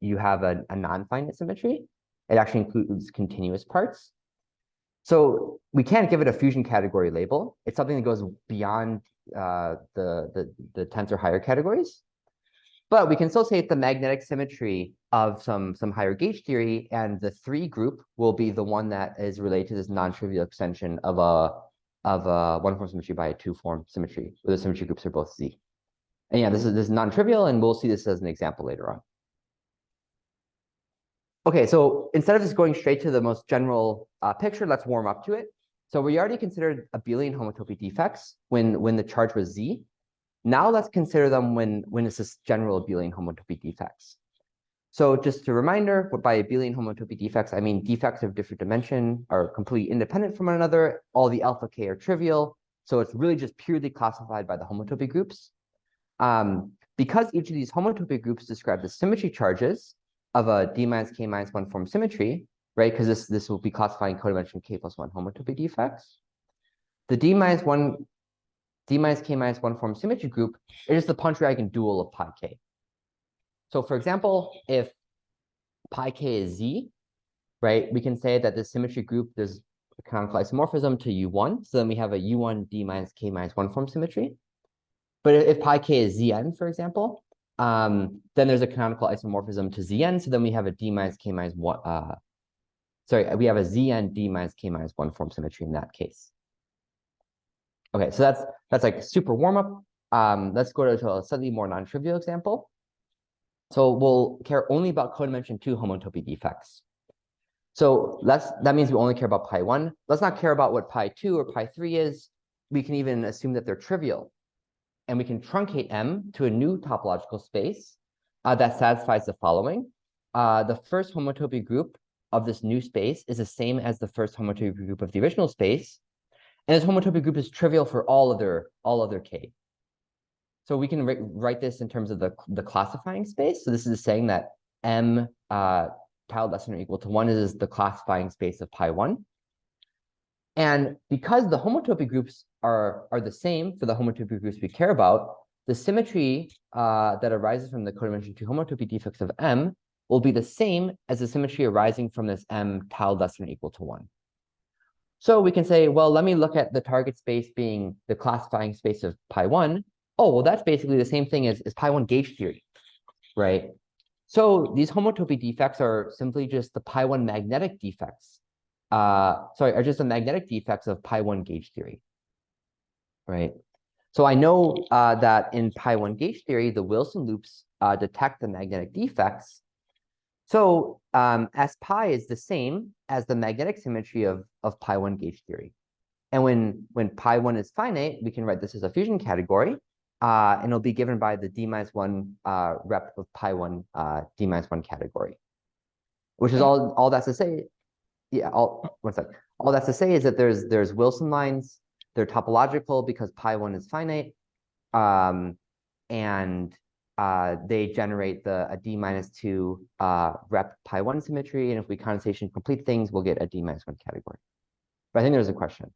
You have a non-finite symmetry. It actually includes continuous parts. So we can't give it a fusion category label. It's something that goes beyond the 10th or higher categories. But we can still say it's the magnetic symmetry of some higher gauge theory, and the 3 group will be the one that is related to this non-trivial extension of a 1-form symmetry by a 2-form symmetry, where the symmetry groups are both Z. And yeah, this is non-trivial, and we'll see this as an example later on. Okay, so instead of just going straight to the most general picture, let's warm up to it. So we already considered abelian homotopy defects when the charge was Z. Now let's consider them when it's this general abelian homotopy defects. So just a reminder, by abelian homotopy defects, I mean defects of different dimension are completely independent from one another. All the alpha k are trivial. So it's really just purely classified by the homotopy groups. Because each of these homotopy groups describe the symmetry charges of a d-k-1 form symmetry, right? Because this will be classifying codimension k+1 homotopy defects. The d-k-1 form symmetry group is the Pontryagin dual of pi k. So for example, if pi k is Z, right, we can say that the symmetry group, there's a canonical isomorphism to U1. So then we have a U1 d-k-1 form symmetry. But if pi k is Zn, for example, then there's a canonical isomorphism to Zn. So then we have a d-k-1, we have a Zn d-k-1 form symmetry in that case. Okay, so that's like super warm up. Let's go to a slightly more non-trivial example. So we'll care only about codimension 2 homotopy defects. So that means we only care about pi 1. Let's not care about what pi 2 or pi 3 is. We can even assume that they're trivial. And we can truncate M to a new topological space that satisfies the following. The first homotopy group of this new space is the same as the first homotopy group of the original space. And this homotopy group is trivial for all other k. So we can write this in terms of the classifying space. So this is saying that M tilde less than or equal to 1 is the classifying space of pi 1. And because the homotopy groups are the same for the homotopy groups we care about, the symmetry that arises from the codimension 2 homotopy defects of M will be the same as the symmetry arising from this M tilde less than or equal to 1. So we can say, well, let me look at the target space being the classifying space of pi 1. Oh, well, that's basically the same thing as pi 1 gauge theory, right? So these homotopy defects are simply just the pi1 magnetic defects. Are just the magnetic defects of pi1 gauge theory, right? So I know that in pi1 gauge theory, the Wilson loops detect the magnetic defects. So S pi is the same as the magnetic symmetry of pi1 gauge theory. And when pi1 is finite, we can write this as a fusion category, and it'll be given by the d-1 rep of pi1 d-1 category, which is all that's to say. Yeah, one sec. All that's to say is that there's Wilson lines. They're topological because pi1 is finite, and they generate a d-2 rep pi1 symmetry. And if we condensation complete things, we'll get a d-1 category. But I think there's a question.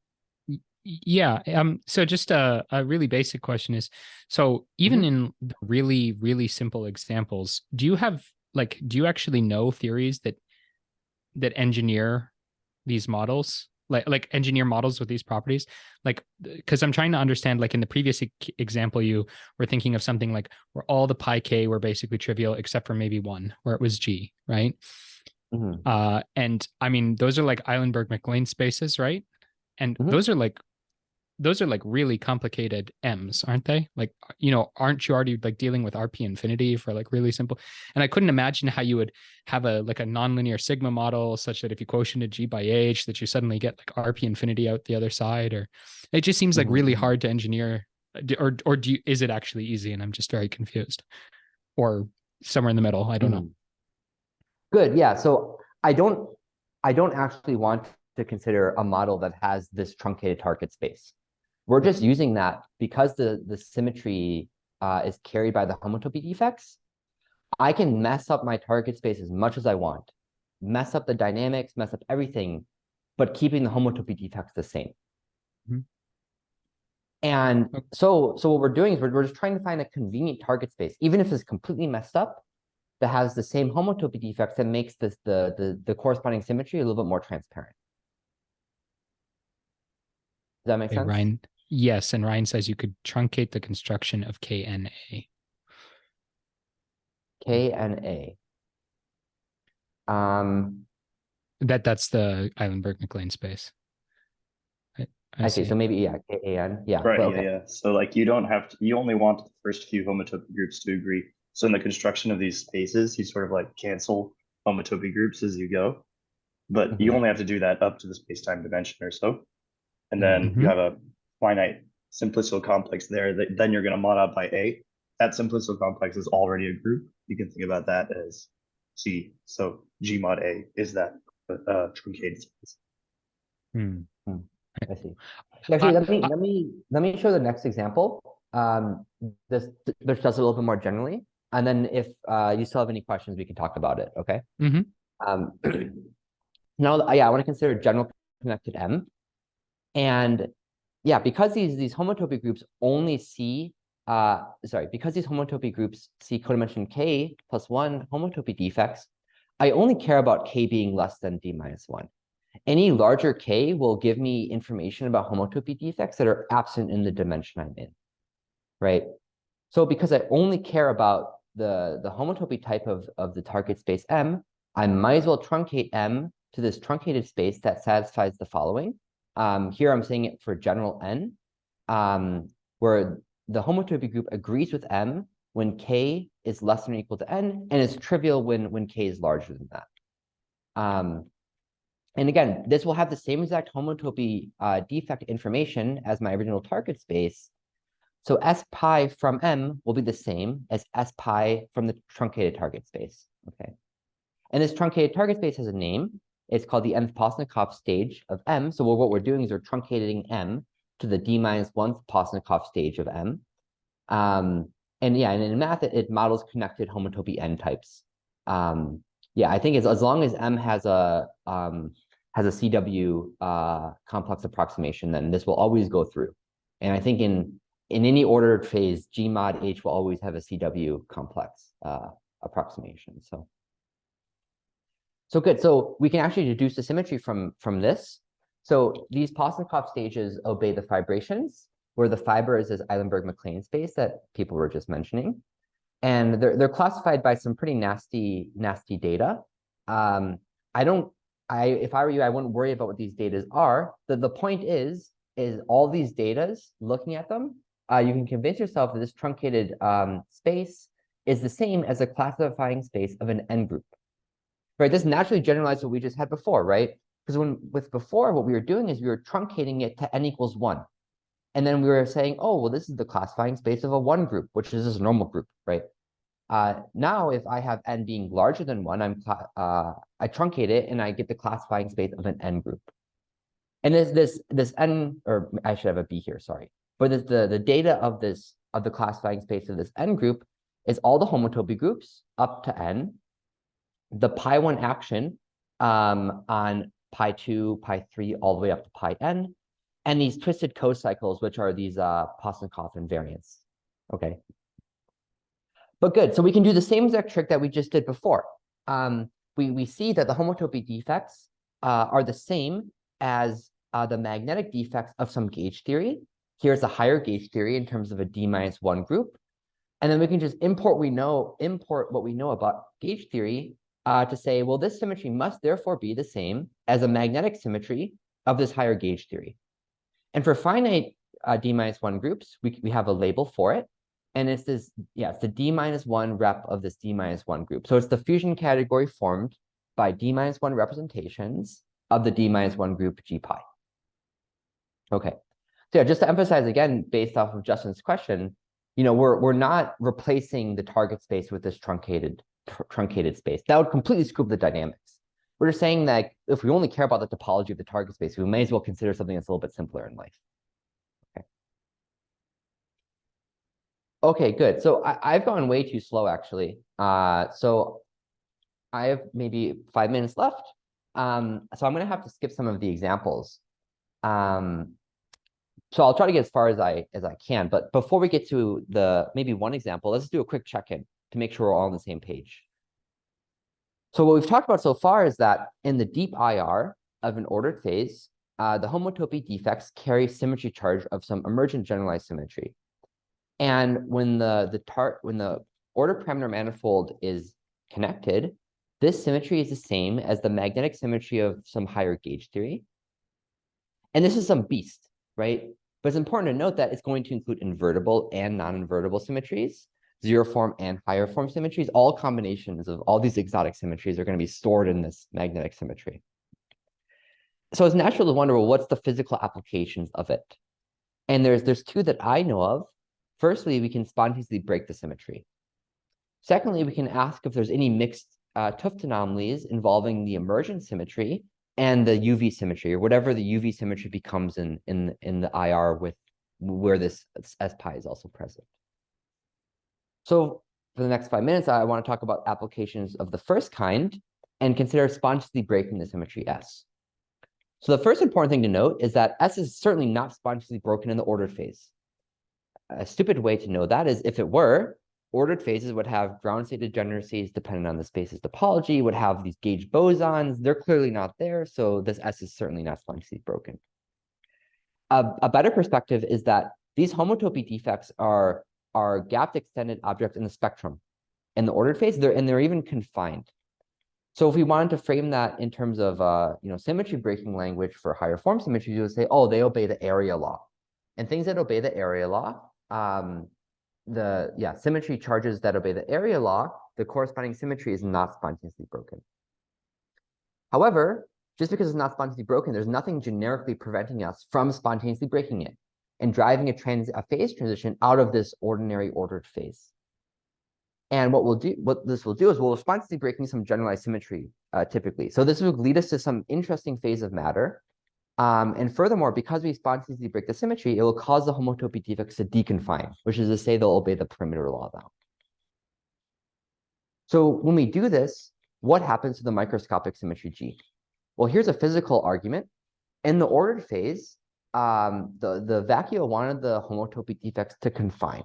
Yeah. So just a really basic question is, so even in the really, really simple examples, do you actually know theories that engineer these models, like engineer models with these properties? Like, because I'm trying to understand, like in the previous example, you were thinking of something like where all the pi k were basically trivial except for maybe one, where it was G, right? And I mean, those are like Eilenberg-MacLane spaces, right? And those are like really complicated M's, aren't they? Like, aren't you already like dealing with RP infinity for like really simple? And I couldn't imagine how you would have a nonlinear sigma model such that if you quotiented G by H, that you suddenly get like RP infinity out the other side, or it just seems like really hard to engineer. Or is it actually easy? And I'm just very confused, or somewhere in the middle. I don't know. Good. Yeah. So I don't actually want to consider a model that has this truncated target space. We're just using that because the symmetry is carried by the homotopy defects. I can mess up my target space as much as I want, mess up the dynamics, mess up everything, but keeping the homotopy defects the same. And so what we're doing is we're just trying to find a convenient target space, even if it's completely messed up, that has the same homotopy defects that makes the corresponding symmetry a little bit more transparent. Does that make sense? Ryan, yes, and Ryan says you could truncate the construction of KNA. KNA. That's the Eilenberg-MacLane space. I see. So maybe KAN. Yeah. Right. Okay. Yeah. So like you don't have to. You only want the first few homotopy groups to agree. So in the construction of these spaces, you sort of like cancel homotopy groups as you go, but you only have to do that up to the space-time dimension or so, and then you have a finite simplicial complex there. That then you're going to mod out by A. That simplicial complex is already a group. You can think about that as C. So G mod A is that truncated space. I see. Actually, let me show the next example. This does a little bit more generally, and then if you still have any questions, we can talk about it. Okay. Now, I want to consider general connected M, and because these homotopy groups only see because these homotopy groups see codimension k plus 1 homotopy defects, I only care about k being less than d-1. Any larger k will give me information about homotopy defects that are absent in the dimension I'm in, right? So because I only care about the homotopy type of the target space M, I might as well truncate M to this truncated space that satisfies the following. Here I'm saying it for general N, where the homotopy group agrees with M when k is less than or equal to N, and it's trivial when k is larger than that. And again, this will have the same exact homotopy defect information as my original target space. So S pi from M will be the same as S pi from the truncated target space. Okay. And this truncated target space has a name. It's called the nth Posnikov stage of M. So what we're doing is we're truncating M to the d-1th Posnikov stage of M. And in math, it models connected homotopy N types. I think as long as M has a CW complex approximation, then this will always go through. And I think in any ordered phase, G mod H will always have a CW complex approximation. So good. So we can actually deduce the symmetry from this. So these Posnikov stages obey the fibrations, where the fiber is this Eilenberg-MacLane space that people were just mentioning. And they're classified by some pretty nasty data. If I were you, I wouldn't worry about what these data are. The point is all these datas, looking at them, you can convince yourself that this truncated space is the same as a classifying space of an N group. Right? This naturally generalizes what we just had before, right? Because with before, what we were doing is we were truncating it to N equals 1. And then we were saying, oh, well, this is the classifying space of a 1 group, which is this normal group, right? Now, if I have N being larger than 1, I truncate it and I get the classifying space of an N group. And this N, or I should have a B here, sorry. But the data of the classifying space of this N group is all the homotopy groups up to N, the pi1 action on pi2, pi3, all the way up to pi n, and these twisted co-cycles, which are these Posnikov invariants. Okay. But good, so we can do the same exact trick that we just did before. We see that the homotopy defects are the same as the magnetic defects of some gauge theory. Here's a higher gauge theory in terms of a d-1 group. And then we can just import what we know about gauge theory to say, well, this symmetry must therefore be the same as a magnetic symmetry of this higher gauge theory. And for finite d-1 groups, we have a label for it. And it's this, yeah, it's the d-1 rep of this d-1 group. So it's the fusion category formed by d-1 representations of the d-1 group G pi. Okay. So yeah, just to emphasize again, based off of Justin's question, you know, we're not replacing the target space with this truncated space. That would completely screw up the dynamics. We're just saying that if we only care about the topology of the target space, we may as well consider something that's a little bit simpler in life. Okay. Okay, good. So I've gone way too slow, actually. So I have maybe 5 minutes left. So I'm going to have to skip some of the examples. So I'll try to get as far as I can. But before we get to maybe one example, let's do a quick check-in to make sure we're all on the same page. So what we've talked about so far is that in the deep IR of an ordered phase, the homotopy defects carry symmetry charge of some emergent generalized symmetry. And when the order parameter manifold is connected, this symmetry is the same as the magnetic symmetry of some higher gauge theory. And this is some beast, right? But it's important to note that it's going to include invertible and non-invertible symmetries, zero form and higher form symmetries. All combinations of all these exotic symmetries are going to be stored in this magnetic symmetry. So it's natural to wonder, well, what's the physical applications of it? And there's two that I know of. Firstly, we can spontaneously break the symmetry. Secondly, we can ask if there's any mixed Tufte anomalies involving the emergent symmetry and the UV symmetry, or whatever the UV symmetry becomes in the IR with where this S pi is also present. So for the next 5 minutes, I want to talk about applications of the first kind and consider spontaneously breaking the symmetry S. So the first important thing to note is that S is certainly not spontaneously broken in the ordered phase. A stupid way to know that is if it were, ordered phases would have ground state degeneracies dependent on the space's topology, would have these gauge bosons. They're clearly not there, so this S is certainly not spontaneously broken. A better perspective is that these homotopy defects are gapped extended objects in the spectrum. In the ordered phase, they're even confined. So if we wanted to frame that in terms of symmetry breaking language for higher form symmetry, you would say, oh, they obey the area law. And things that obey the area law, symmetry charges that obey the area law, the corresponding symmetry is not spontaneously broken. However, just because it's not spontaneously broken, there's nothing generically preventing us from spontaneously breaking it and driving a phase transition out of this ordinary ordered phase. And what this will do is we'll spontaneously breaking some generalized symmetry typically. So this will lead us to some interesting phase of matter. And furthermore, because we spontaneously break the symmetry, it will cause the homotopy defects to deconfine, which is to say they'll obey the perimeter law now. So when we do this, what happens to the microscopic symmetry G? Well, here's a physical argument. In the ordered phase, the vacuole wanted the homotopy defects to confine.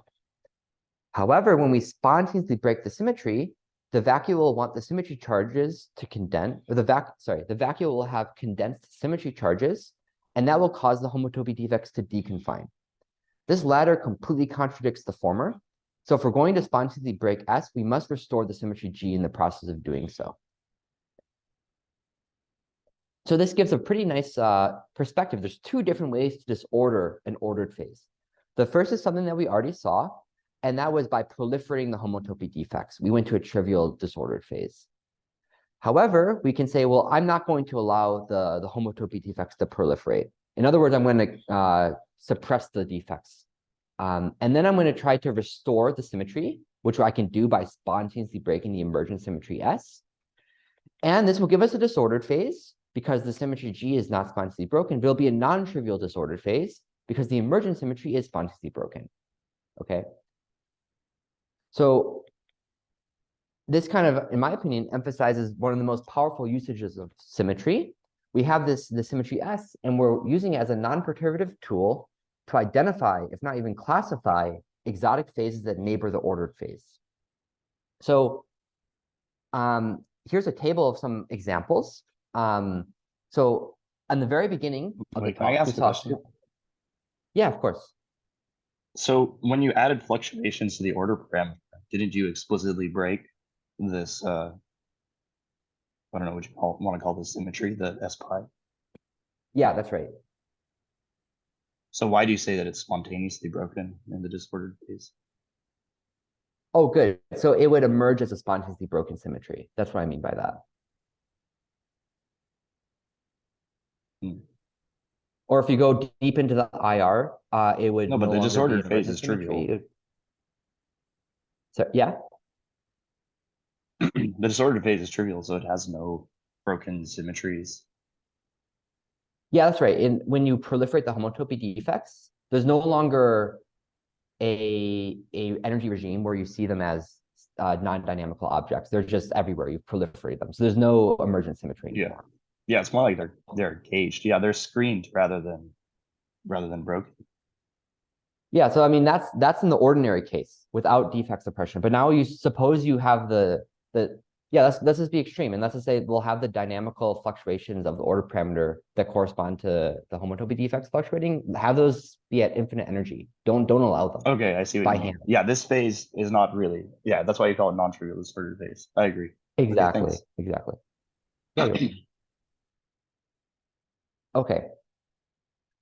However, when we spontaneously break the symmetry, the vacuole will want the symmetry charges to condense, or the vacuole will have condensed symmetry charges, and that will cause the homotopy defects to deconfine. This latter completely contradicts the former, So if we're going to spontaneously break S, we must restore the symmetry G in the process of doing so. So this gives a pretty nice perspective. There's two different ways to disorder an ordered phase. The first is something that we already saw, and that was by proliferating the homotopy defects. We went to a trivial disordered phase. However, we can say, well, I'm not going to allow the homotopy defects to proliferate. In other words, I'm going to suppress the defects. And then I'm going to try to restore the symmetry, which I can do by spontaneously breaking the emergent symmetry S. And this will give us a disordered phase because the symmetry G is not spontaneously broken, but it'll be a non-trivial disordered phase because the emergent symmetry is spontaneously broken. Okay. So this kind of, in my opinion, emphasizes one of the most powerful usages of symmetry. We have the symmetry S, and we're using it as a non-perturbative tool to identify, if not even classify, exotic phases that neighbor the ordered phase. So here's a table of some examples. So in the very beginning of the Wait, can I talk, ask a question? Yeah, of course. So when you added fluctuations to the order parameter, didn't you explicitly break this, I don't know what you want to call this symmetry, the S pi? Yeah, that's right. So why do you say that it's spontaneously broken in the disordered phase? Oh, good. So it would emerge as a spontaneously broken symmetry. That's what I mean by that. Or if you go deep into the IR, it would No, but the longer be disordered an phase emergent is trivial. symmetry. So yeah, The disordered phase is trivial, so it has no broken symmetries. yeah, that's right. And when you proliferate the homotopy defects, there's no longer a energy regime where you see them as non-dynamical objects. They're just everywhere. You proliferate them, so there's no emergent symmetry anymore. Yeah, it's more like they're caged. Yeah, they're screened rather than broken. Yeah, so I mean that's in the ordinary case without defect suppression. But now you suppose you have let's just be extreme, and let's just say we'll have the dynamical fluctuations of the order parameter that correspond to the homotopy defects fluctuating. Have those be at infinite energy. Don't allow them. Okay, I see what you mean. Yeah, this phase is not really. Yeah, that's why you call it non-trivial disordered phase. I agree. Exactly. Okay, Exactly. Yeah. Okay.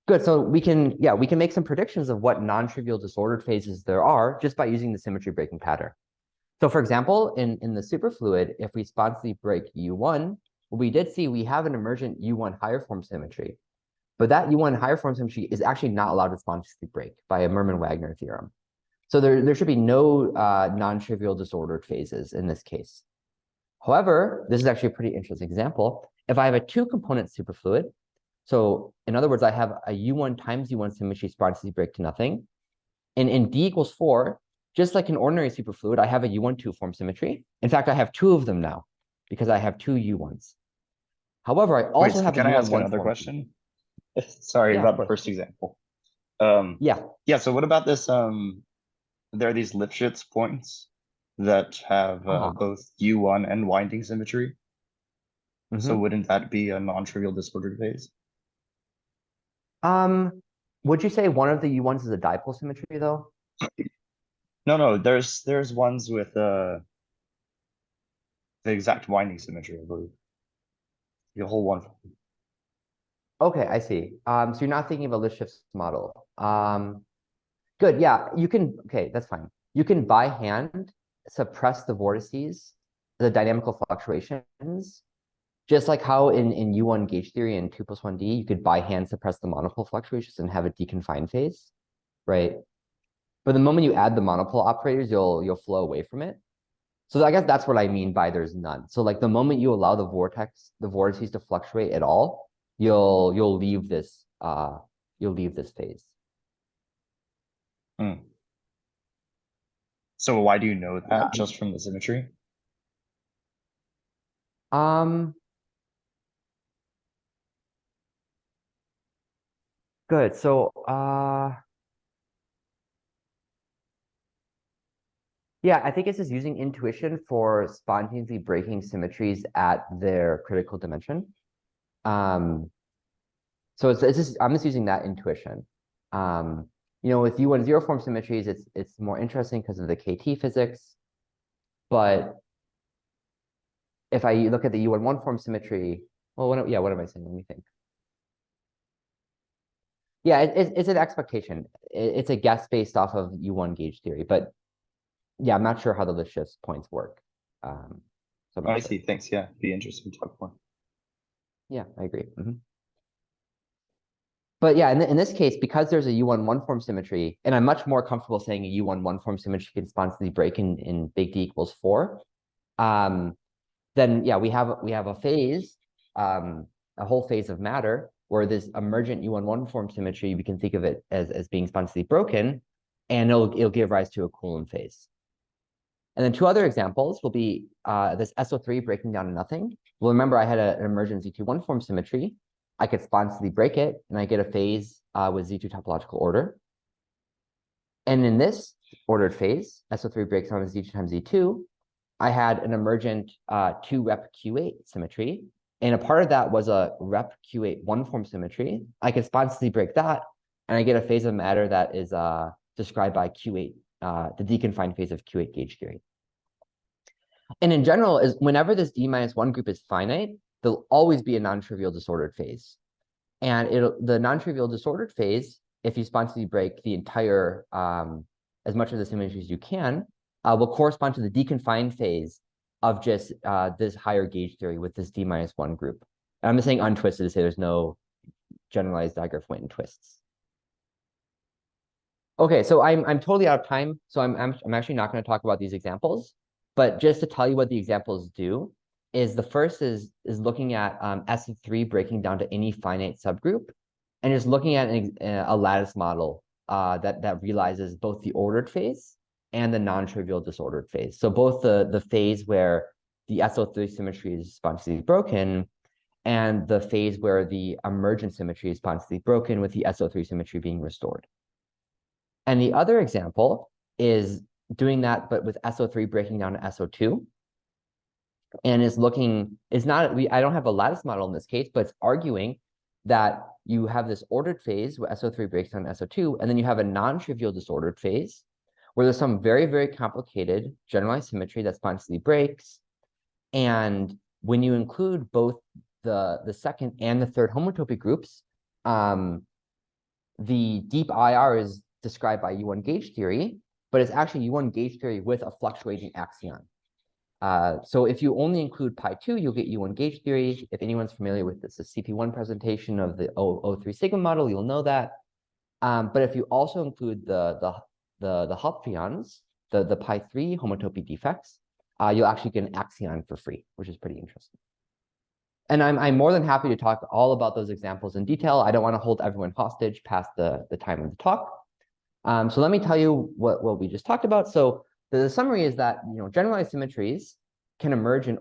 Good. So we can make some predictions of what non-trivial disordered phases there are just by using the symmetry breaking pattern. So for example, in the superfluid, if we spontaneously break U1, we did see we have an emergent U1 higher form symmetry, but that U1 higher form symmetry is actually not allowed to spontaneously break by a Merman-Wagner theorem. So there should be no non-trivial disordered phases in this case. However, this is actually a pretty interesting example. If I have a two-component superfluid, so in other words, I have a U1 times U1 symmetry spontaneously break to nothing. And in D equals 4, just like an ordinary superfluid, I have a U1 two-form symmetry. In fact, I have two of them now because I have two U1s. However, I also have can a I U1 ask another question? Sorry about the first example. Yeah, so what about this? There are these Lipschitz points that have both U1 and winding symmetry. So wouldn't that be a non-trivial disordered phase? Would you say one of the U1s is a dipole symmetry though? No, there's ones with the exact winding symmetry, I believe. The whole one. Okay, I see. So you're not thinking of a Lipschitz model. Good, yeah, you can, okay, that's fine. You can by hand suppress the vortices, the dynamical fluctuations, just like how in U1 gauge theory and 2+1D, you could by hand suppress the monopole fluctuations and have a deconfined phase, right? But the moment you add the monopole operators, you'll flow away from it. So I guess that's what I mean by there's none. So like the moment you allow the vortices to fluctuate at all, you'll leave this phase. So why do you know that just from the symmetry? Good. So yeah, I think it's just using intuition for spontaneously breaking symmetries at their critical dimension. So it's just I'm just using that intuition. with U1 zero form symmetries, it's more interesting because of the KT physics. But if I look at the U1 one form symmetry, well, what am I saying? Let me think. Yeah, it's an expectation. It's a guess based off of U1 gauge theory. But yeah, I'm not sure how the Lifshitz points work. So I see. Thanks. Yeah, be interesting to talk more. Yeah, I agree. But yeah, in this case, because there's a U1 one form symmetry, and I'm much more comfortable saying a U1 one form symmetry can spontaneously break in big D equals 4, then yeah, we have a phase, a whole phase of matter where this emergent U1 one form symmetry, we can think of it as being spontaneously broken, and it'll give rise to a Coulomb phase. And then two other examples will be this SO3 breaking down to nothing. Well, remember I had an emergent Z2 one form symmetry. I could spontaneously break it, and I get a phase with Z2 topological order. And in this ordered phase, SO3 breaks down to Z2 times Z2, I had an emergent 2 rep Q8 symmetry. And a part of that was a rep Q8 one form symmetry. I could spontaneously break that, and I get a phase of matter that is described by Q8, the deconfined phase of Q8 gauge theory. And in general, is whenever this D-1 group is finite, there'll always be a non-trivial disordered phase. And the non-trivial disordered phase, if you spontaneously break the entire, as much of the symmetry as you can, will correspond to the deconfined phase of just this higher gauge theory with this D-1 group. And I'm just saying untwisted to say there's no generalized Digraph-Winton twists. Okay, so I'm totally out of time, so I'm actually not going to talk about these examples. But just to tell you what the examples do, is the first is looking at S3 breaking down to any finite subgroup, and just looking at a lattice model that realizes both the ordered phase and the non-trivial disordered phase. So both the phase where the SO3 symmetry is spontaneously broken, and the phase where the emergent symmetry is spontaneously broken with the SO3 symmetry being restored. And the other example is doing that, but with SO3 breaking down to SO2. And I don't have a lattice model in this case, but it's arguing that you have this ordered phase where SO3 breaks down to SO2, and then you have a non-trivial disordered phase where there's some very, very complicated generalized symmetry that spontaneously breaks. And when you include both the second and the third homotopy groups, the deep IR is described by U1 gauge theory, but it's actually U1 gauge theory with a fluctuating axion. So if you only include pi2, you'll get U1 gauge theory. If anyone's familiar with this, the CP1 presentation of the O3 sigma model, you'll know that. But if you also include the Hopfions, the pi3 homotopy defects, you'll actually get an axion for free, which is pretty interesting. And I'm more than happy to talk all about those examples in detail. I don't want to hold everyone hostage past the time of the talk. So let me tell you what we just talked about. So the summary is that generalized symmetries can emerge in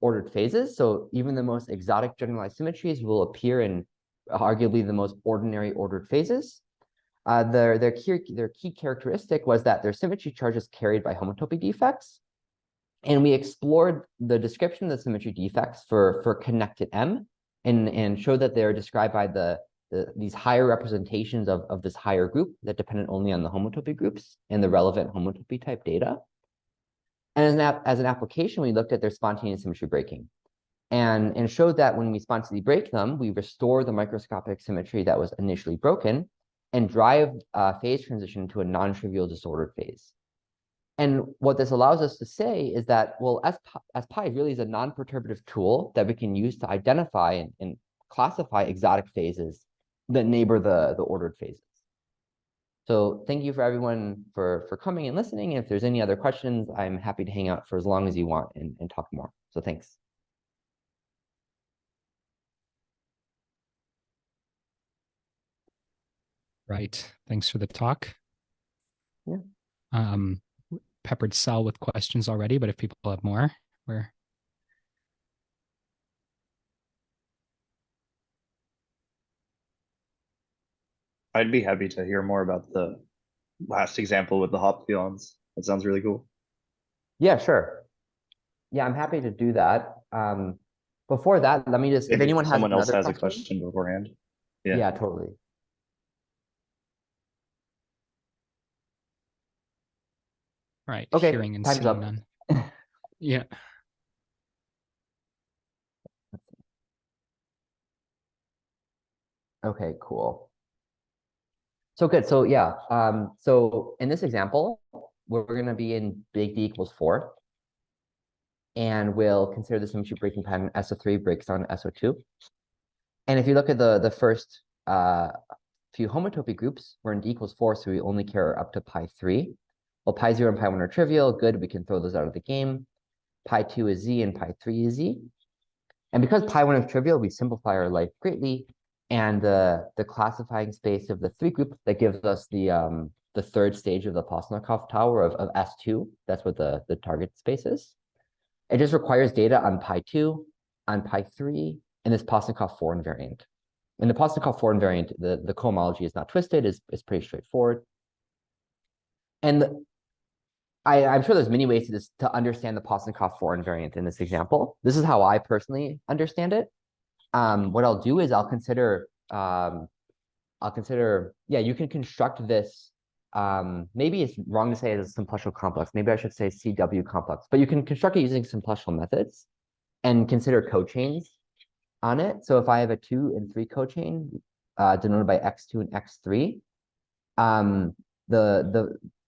ordered phases. So even the most exotic generalized symmetries will appear in arguably the most ordinary ordered phases. Their key characteristic was that their symmetry charge is carried by homotopy defects. And we explored the description of the symmetry defects for connected M and showed that they're described by these higher representations of this higher group that depended only on the homotopy groups and the relevant homotopy type data. And as an application, we looked at their spontaneous symmetry breaking and showed that when we spontaneously break them, we restore the microscopic symmetry that was initially broken and drive phase transition to a non-trivial disordered phase. And what this allows us to say is that, well, S-pi really is a non-perturbative tool that we can use to identify and classify exotic phases that neighbor the ordered phases. So thank you for everyone for coming and listening. And if there's any other questions, I'm happy to hang out for as long as you want and talk more. So thanks. Right. Thanks for the talk. Yeah. Peppered Sal with questions already, but if people have more, I'd be happy to hear more about the last example with the Hopfions. That sounds really cool. Yeah, sure. Yeah, I'm happy to do that. Before that, let me just, if anyone has someone else has another a question beforehand. Yeah, totally. Right. Okay, Hearing and time's seeing up. none. Yeah. Okay, cool. So good. So yeah, so in this example, we're going to be in big D equals 4. And we'll consider the symmetry breaking pattern SO3 breaks down SO2. And if you look at the first few homotopy groups, we're in D equals 4, so we only care up to pi 3. Well, pi 0 and pi 1 are trivial. Good, we can throw those out of the game. Pi 2 is Z and pi 3 is Z. And because pi 1 is trivial, we simplify our life greatly. And the classifying space of the 3 group that gives us the third stage of the Postnikov tower of S2, that's what the target space is. It just requires data on pi 2, on pi 3, and this Postnikov 4 invariant. In the Postnikov 4 invariant, the cohomology is not twisted, is pretty straightforward. And I'm sure there's many ways to understand the Postnikov 4 invariant in this example. This is how I personally understand it. What I'll do is I'll consider, yeah, you can construct this. Maybe it's wrong to say it's a simplicial complex. Maybe I should say CW complex, but you can construct it using simplicial methods and consider cochains on it. So if I have a 2 and 3 cochain denoted by x2 and x3,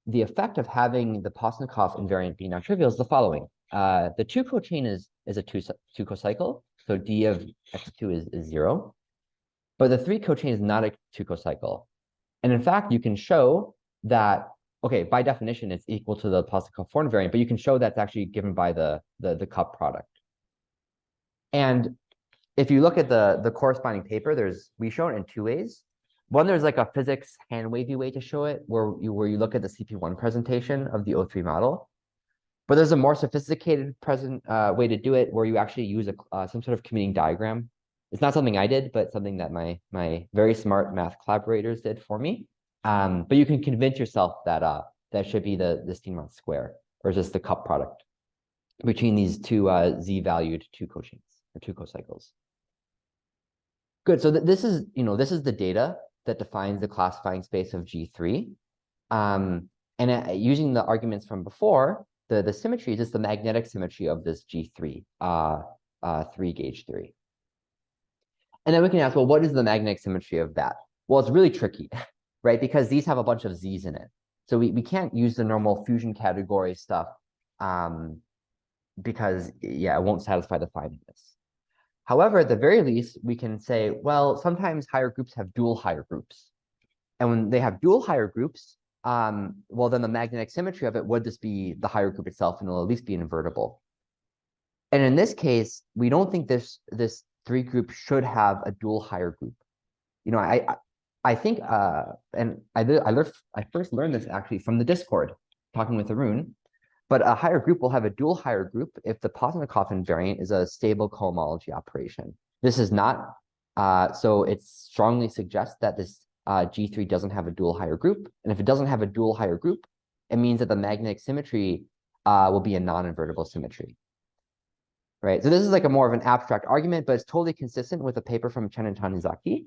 the effect of having the Postnikov invariant be non-trivial is the following. The 2 cochain is a two cocycle, so d of x2 is 0. But the 3 cochain is not a 2 cocycle. And in fact, you can show that, okay, by definition, it's equal to the Postnikov 4 invariant, but you can show that's actually given by the cup product. And if you look at the corresponding paper, we show it in 2 ways. One, there's like a physics hand-wavy way to show it, where you look at the CP1 presentation of the O3 model. But there's a more sophisticated way to do it, where you actually use some sort of commuting diagram. It's not something I did, but something that my very smart math collaborators did for me. But you can convince yourself that that should be the Steenrod square, or just the cup product between these two z-valued 2 cochains or 2 cocycles. Good. So this is the data that defines the classifying space of G3. And using the arguments from before, the symmetries is the magnetic symmetry of this G3, 3-gauge theory. And then we can ask, well, what is the magnetic symmetry of that? Well, it's really tricky, right? Because these have a bunch of Z's in it. So we can't use the normal fusion category stuff because, yeah, it won't satisfy the finiteness. However, at the very least, we can say, well, sometimes higher groups have dual higher groups. And when they have dual higher groups, well, then the magnetic symmetry of it would just be the higher group itself, and it'll at least be invertible. And in this case, we don't think this 3 group should have a dual higher group. I think, and I first learned this actually from the Discord, talking with Arun. But a higher group will have a dual higher group if the Postnikov invariant is a stable cohomology operation. This is not, so it strongly suggests that this G3 doesn't have a dual higher group. And if it doesn't have a dual higher group, it means that the magnetic symmetry will be a non-invertible symmetry. Right. So this is like a more of an abstract argument, but it's totally consistent with a paper from Chen and Tanizaki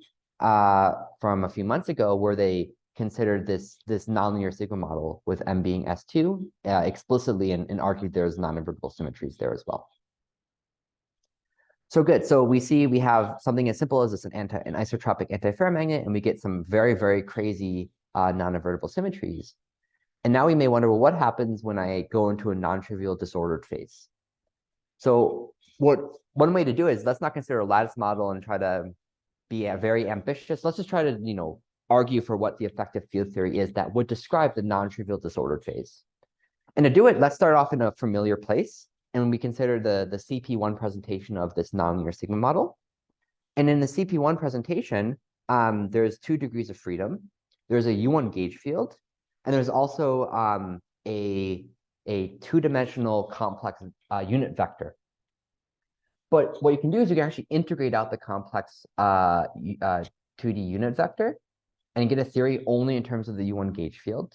from a few months ago, where they considered this nonlinear sigma model with M being S2 explicitly and argued there's non-invertible symmetries there as well. So good. So we have something as simple as an isotropic antiferromagnet, and we get some very, very crazy non-invertible symmetries. And now we may wonder, well, what happens when I go into a non-trivial disordered phase? So one way to do it is, let's not consider a lattice model and try to be very ambitious. Let's just try to, argue for what the effective field theory is that would describe the non-trivial disordered phase. And to do it, let's start off in a familiar place, and we consider the CP1 presentation of this nonlinear sigma model. And in the CP1 presentation, there's 2 degrees of freedom. There's a U1 gauge field, and there's also a 2-dimensional complex unit vector. But what you can do is you can actually integrate out the complex 2D unit vector and get a theory only in terms of the U1 gauge field.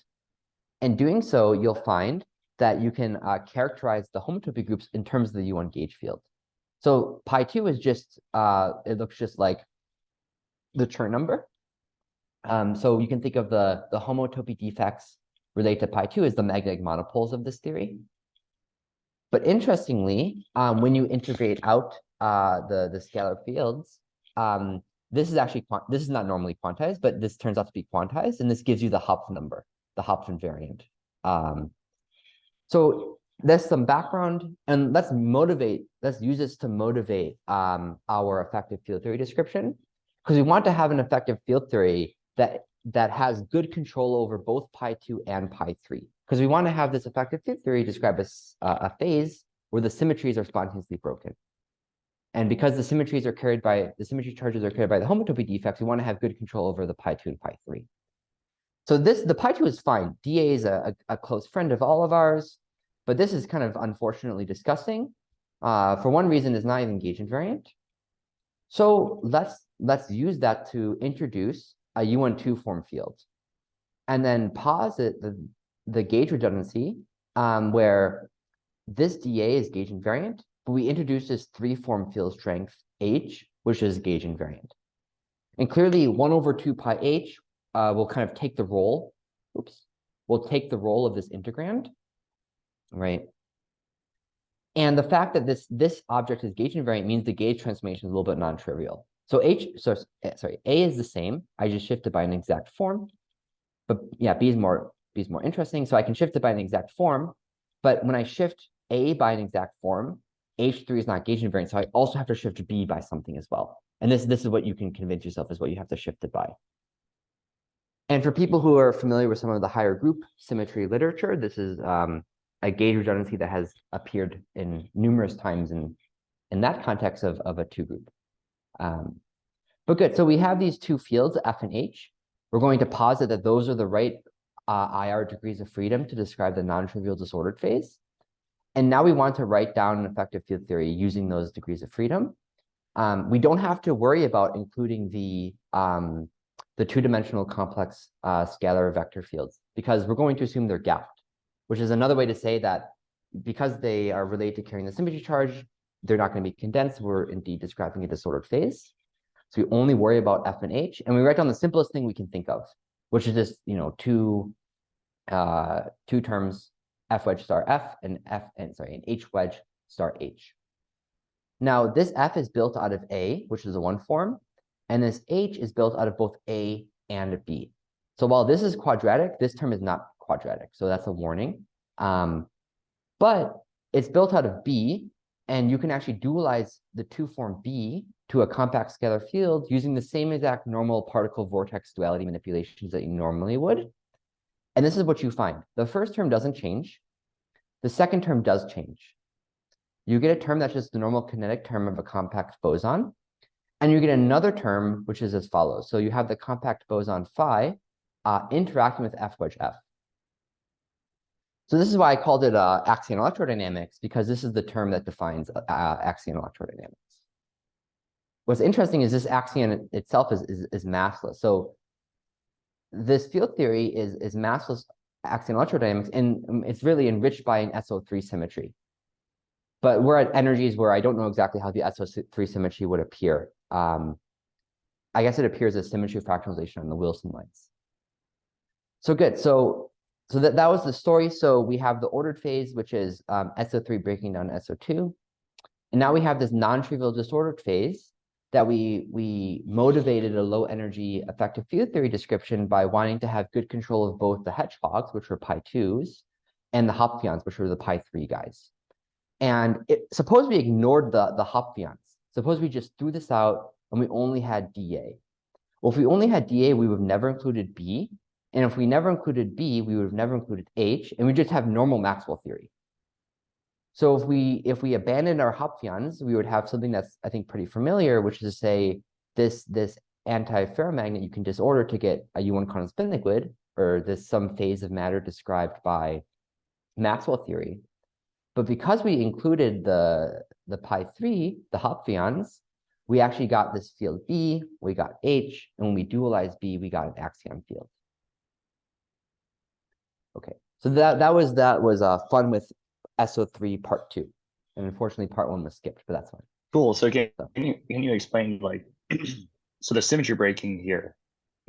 And doing so, you'll find that you can characterize the homotopy groups in terms of the U1 gauge field. So pi 2 is just, it looks just like the Chern number. So you can think of the homotopy defects relate to pi 2 as the magnetic monopoles of this theory. But interestingly, when you integrate out the scalar fields, this is actually this is not normally quantized, but this turns out to be quantized, and this gives you the Hopf number, the Hopf invariant. So there's some background, and let's use this to motivate our effective field theory description, because we want to have an effective field theory that has good control over both pi 2 and pi 3. Because we want to have this effective field theory describe a phase where the symmetries are spontaneously broken. And because the symmetry charges are carried by the homotopy defects, we want to have good control over the pi 2 and pi 3. So the pi 2 is fine. dA is a close friend of all of ours, but this is kind of unfortunately disgusting. For one reason, it's not even gauge invariant. So let's use that to introduce a U12 form field, and then posit the gauge redundancy where this dA is gauge invariant, but we introduce this 3-form field strength H, which is gauge invariant. And clearly 1/2 pi H will kind of take the role, will take the role of this integrand, right? And the fact that this object is gauge invariant means the gauge transformation is a little bit non-trivial. So A is the same. I just shifted by an exact form. But yeah, B is more interesting. So I can shift it by an exact form. But when I shift A by an exact form, H3 is not gauge invariant. So I also have to shift B by something as well. And this is what you can convince yourself is what you have to shift it by. And for people who are familiar with some of the higher group symmetry literature, this is a gauge redundancy that has appeared in numerous times in that context of a 2-group. But good, so we have these two fields, F and H. We're going to posit that those are the right IR degrees of freedom to describe the non-trivial disordered phase. And now we want to write down an effective field theory using those degrees of freedom. We don't have to worry about including the 2-dimensional complex scalar vector fields, because we're going to assume they're gapped, which is another way to say that because they are related to carrying the symmetry charge, they're not going to be condensed. We're indeed describing a disordered phase. So we only worry about F and H, and we write down the simplest thing we can think of, which is just two terms, F wedge star F and H wedge star H. Now this F is built out of A, which is a 1 form, and this H is built out of both A and B. So while this is quadratic, this term is not quadratic. So that's a warning. But it's built out of B, and you can actually dualize the 2-form B to a compact scalar field using the same exact normal particle vortex duality manipulations that you normally would. And this is what you find. The first term doesn't change. The second term does change. You get a term that's just the normal kinetic term of a compact boson. And you get another term, which is as follows. So you have the compact boson phi interacting with F wedge F. So this is why I called it axion electrodynamics, because this is the term that defines axion electrodynamics. What's interesting is this axion itself is massless. So this field theory is massless axion electrodynamics, and it's really enriched by an SO3 symmetry. But we're at energies where I don't know exactly how the SO3 symmetry would appear. I guess it appears as symmetry fractionalization on the Wilson lines. So good. So that was the story. So we have the ordered phase, which is SO3 breaking down SO2. And now we have this non-trivial disordered phase that we motivated a low energy effective field theory description by wanting to have good control of both the hedgehogs, which were pi 2s, and the Hopfions, which were the pi 3 guys. And suppose we ignored the Hopfions. Suppose we just threw this out and we only had dA. Well, if we only had dA, we would have never included B. And if we never included B, we would have never included H, and we just have normal Maxwell theory. So if we abandoned our Hopfions, we would have something that's, I think, pretty familiar, which is to say this antiferromagnet you can disorder to get a U1 quantum spin liquid, or this some phase of matter described by Maxwell theory. But because we included the pi 3, the Hopfions, we actually got this field B, we got H, and when we dualized B, we got an axion field. Okay, so that was fun with SO3 part 2, and unfortunately part 1 was skipped, but that's fine. Cool. So can you explain, like, so the symmetry breaking here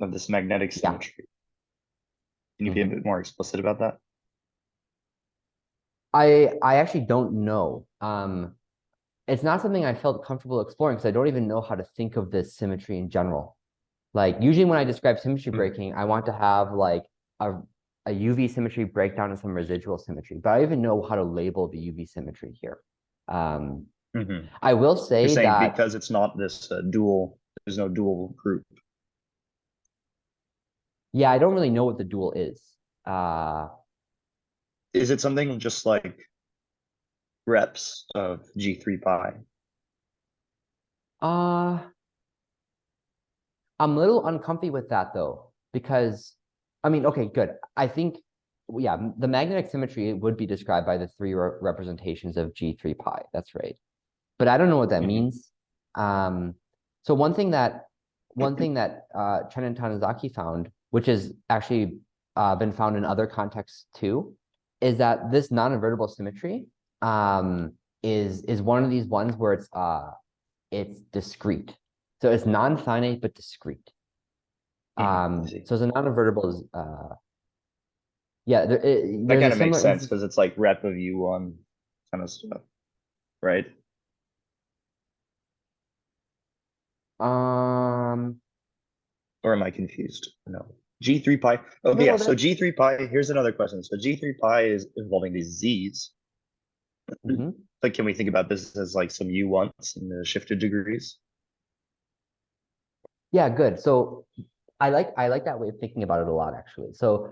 of this magnetic symmetry? Can you be a bit more explicit about that? I actually don't know. It's not something I felt comfortable exploring because I don't even know how to think of this symmetry in general. Like usually when I describe symmetry breaking, I want to have like a UV symmetry breakdown and some residual symmetry, but I don't even know how to label the UV symmetry here. I will say You're saying that because it's not this dual, there's no dual group. yeah, I don't really know what the dual is. Is it something just like reps of G3 pi? I'm a little uncomfy with that though, because I mean, okay, good. I think, yeah, the magnetic symmetry would be described by the three representations of G3 pi. That's right. But I don't know what that means. So one thing that Chen and Tanizaki found, which has actually been found in other contexts too, is that this non-invertible symmetry is one of these ones where it's discrete. So it's non-finite but discrete. So it's a non-invertible is yeah, that kind of makes sense because it's like rep of U1 kind of stuff, right? Or am I confused? No. G3 pi. Okay, no, yeah. So G3 pi, here's another question. So G3 pi is involving these Z's. But can we think about this as like some U1s in the shifted degrees? Yeah, good. So I like that way of thinking about it a lot, actually. So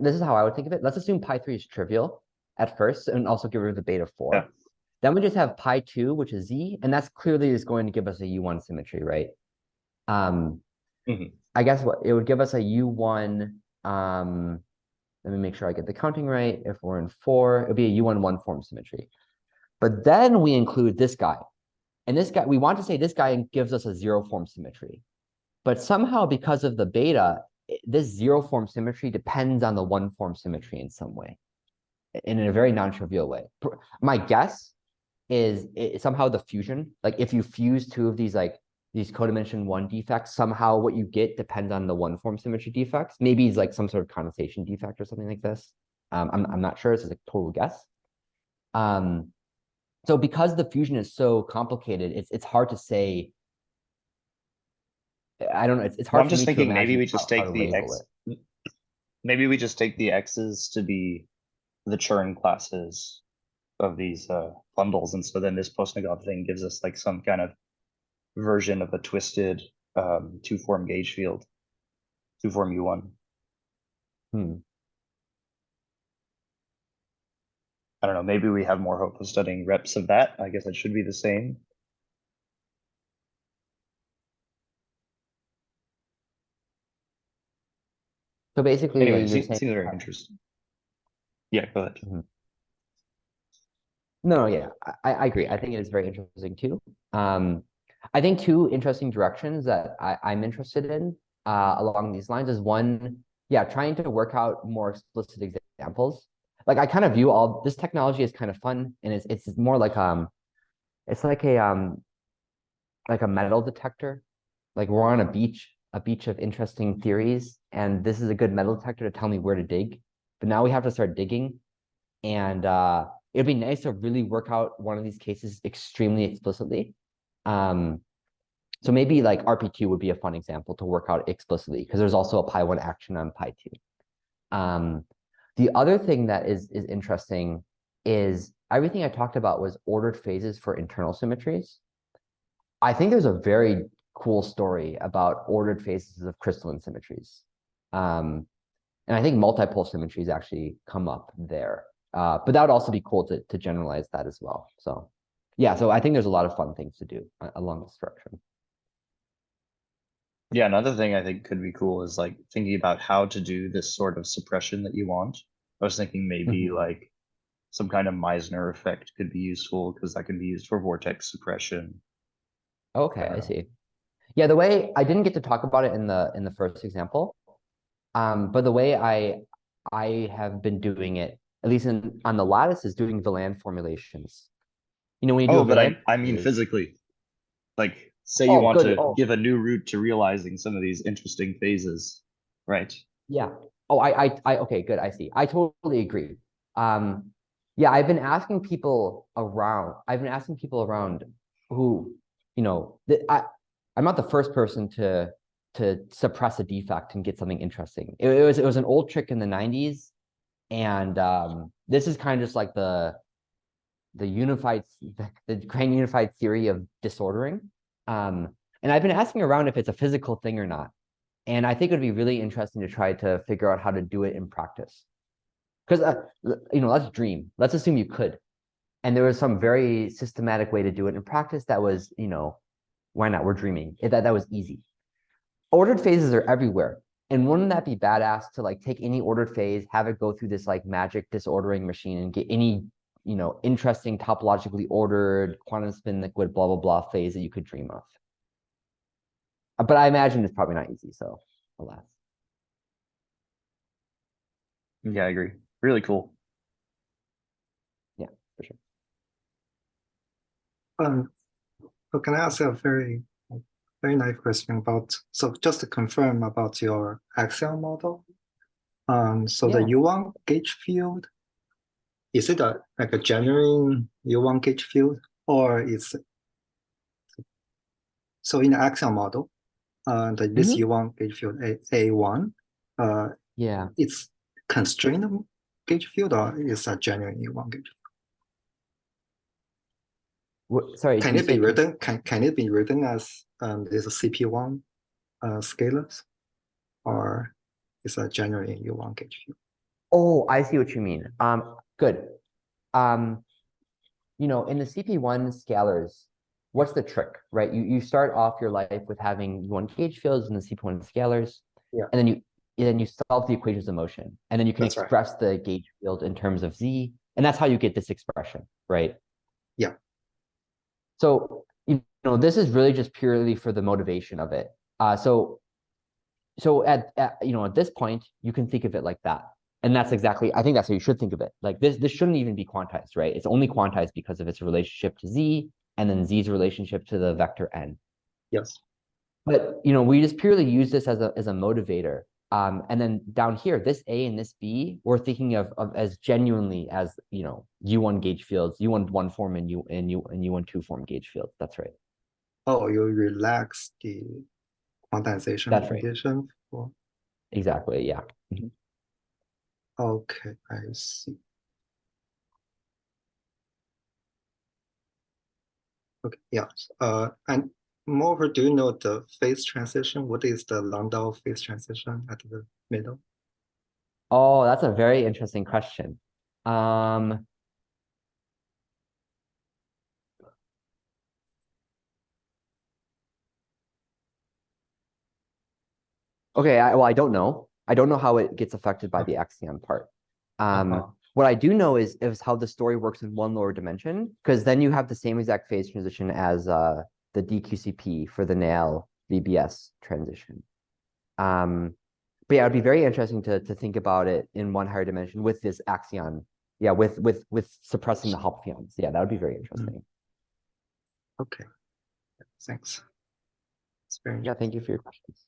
this is how I would think of it. Let's assume pi 3 is trivial at first and also get rid of the beta 4. Yeah. Then we just have pi 2, which is Z, and that's clearly is going to give us a U1 symmetry, right? I guess what it would give us a U1, let me make sure I get the counting right. If we're in 4, it would be a U1 one form symmetry. But then we include this guy. And this guy, we want to say this guy gives us a 0 form symmetry. But somehow because of the beta, this 0 form symmetry depends on the 1 form symmetry in some way, in a very non-trivial way. My guess is somehow the fusion, like if you fuse two of these these codimension 1 defects, somehow what you get depends on the 1 form symmetry defects. Maybe it's like some sort of condensation defect or something like this. I'm not sure. This is a total guess. So because the fusion is so complicated, it's hard to say. I don't know. It's hard. I'm just thinking maybe we just take the X. Maybe we just take the X's to be the Chern classes of these bundles, and so then this Postnikov thing gives us like some kind of version of a twisted 2-form gauge field, 2-form U1. I don't know. Maybe we have more hope of studying reps of that. I guess it should be the same. So basically, anyway, it seems very interesting. Yeah, go ahead. No, yeah, I agree. I think it is very interesting too. I think two interesting directions that I'm interested in along these lines is one, yeah, trying to work out more explicit examples. Like I kind of view all this technology as kind of fun, and it's more like it's like a metal detector. Like we're on a beach of interesting theories, and this is a good metal detector to tell me where to dig. But now we have to start digging, and it'd be nice to really work out one of these cases extremely explicitly. So maybe like RP2 would be a fun example to work out explicitly because there's also a pi1 action on pi2. The other thing that is interesting is everything I talked about was ordered phases for internal symmetries. I think there's a very cool story about ordered phases of crystalline symmetries. And I think multipole symmetries actually come up there. But that would also be cool to generalize that as well. So yeah, so I think there's a lot of fun things to do along this direction. Yeah, another thing I think could be cool is like thinking about how to do this sort of suppression that you want. I was thinking maybe like some kind of Meissner effect could be useful because that can be used for vortex suppression. Okay, I see. Yeah, the way I didn't get to talk about it in the first example, but the way I have been doing it, at least on the lattice, is doing Villand formulations. You know, when you do but I mean physically. Like say you want to give a new route to realizing some of these interesting phases, right? Yeah. Oh, okay, good. I see. I totally agree. Yeah, I've been asking people around. Who, I'm not the first person to suppress a defect and get something interesting. It was an old trick in the 90s, and this is kind of just like the grand unified theory of disordering. And I've been asking around if it's a physical thing or not. And I think it would be really interesting to try to figure out how to do it in practice. Because, let's dream. Let's assume you could. And there was some very systematic way to do it in practice that was, why not? We're dreaming. That was easy. Ordered phases are everywhere. And wouldn't that be badass to like take any ordered phase, have it go through this like magic disordering machine and get any, interesting topologically ordered quantum spin liquid, blah, blah, blah phase that you could dream of. But I imagine it's probably not easy, so alas. Yeah, I agree. Really cool. Yeah, for sure. So can I ask a very nice question so just to confirm about your axion model? So the U1 gauge field, is it like a genuine U1 gauge field, or so in the axion model, this U1 gauge field A1, yeah, it's constrained gauge field, or is a genuine U1 gauge field? Sorry, Can it be written? Can it be written as this CP1 scalars, or is a genuine U1 gauge field? Oh, I see what you mean. Good. In the CP1 scalars, what's the trick, right? You start off your life with having U1 gauge fields in the CP1 scalars, and then you solve the equations of motion, and then you can express the gauge field in terms of Z, and that's how you get this expression, right? Yeah. So, this is really just purely for the motivation of it. So at this point, you can think of it like that. And I think that's how you should think of it. Like this shouldn't even be quantized, right? It's only quantized because of its relationship to Z and then Z's relationship to the vector N. Yes. But, we just purely use this as a motivator. And then down here, this A and this B, we're thinking of as genuinely as, U1 gauge fields, U1 one form and U1 two form gauge fields. That's right. Oh, you relax the quantization condition for... Exactly, yeah. Okay, I see. Okay, yeah. And moreover, do you know the phase transition? What is the Landau phase transition at the middle? Oh, that's a very interesting question. Okay, I don't know. I don't know how it gets affected by the axion part. What I do know is how the story works in one lower dimension, because then you have the same exact phase transition as the DQCP for the Nail VBS transition. But yeah, it'd be very interesting to think about it in one higher dimension with this axion. Yeah, with suppressing the halcyons. Yeah, that would be very interesting. Okay, thanks. It's very yeah, thank you for your questions.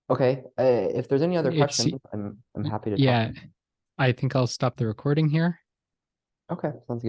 Okay, if there's any other questions, I'm happy to talk. Yeah, I think I'll stop the recording here. Okay, sounds good.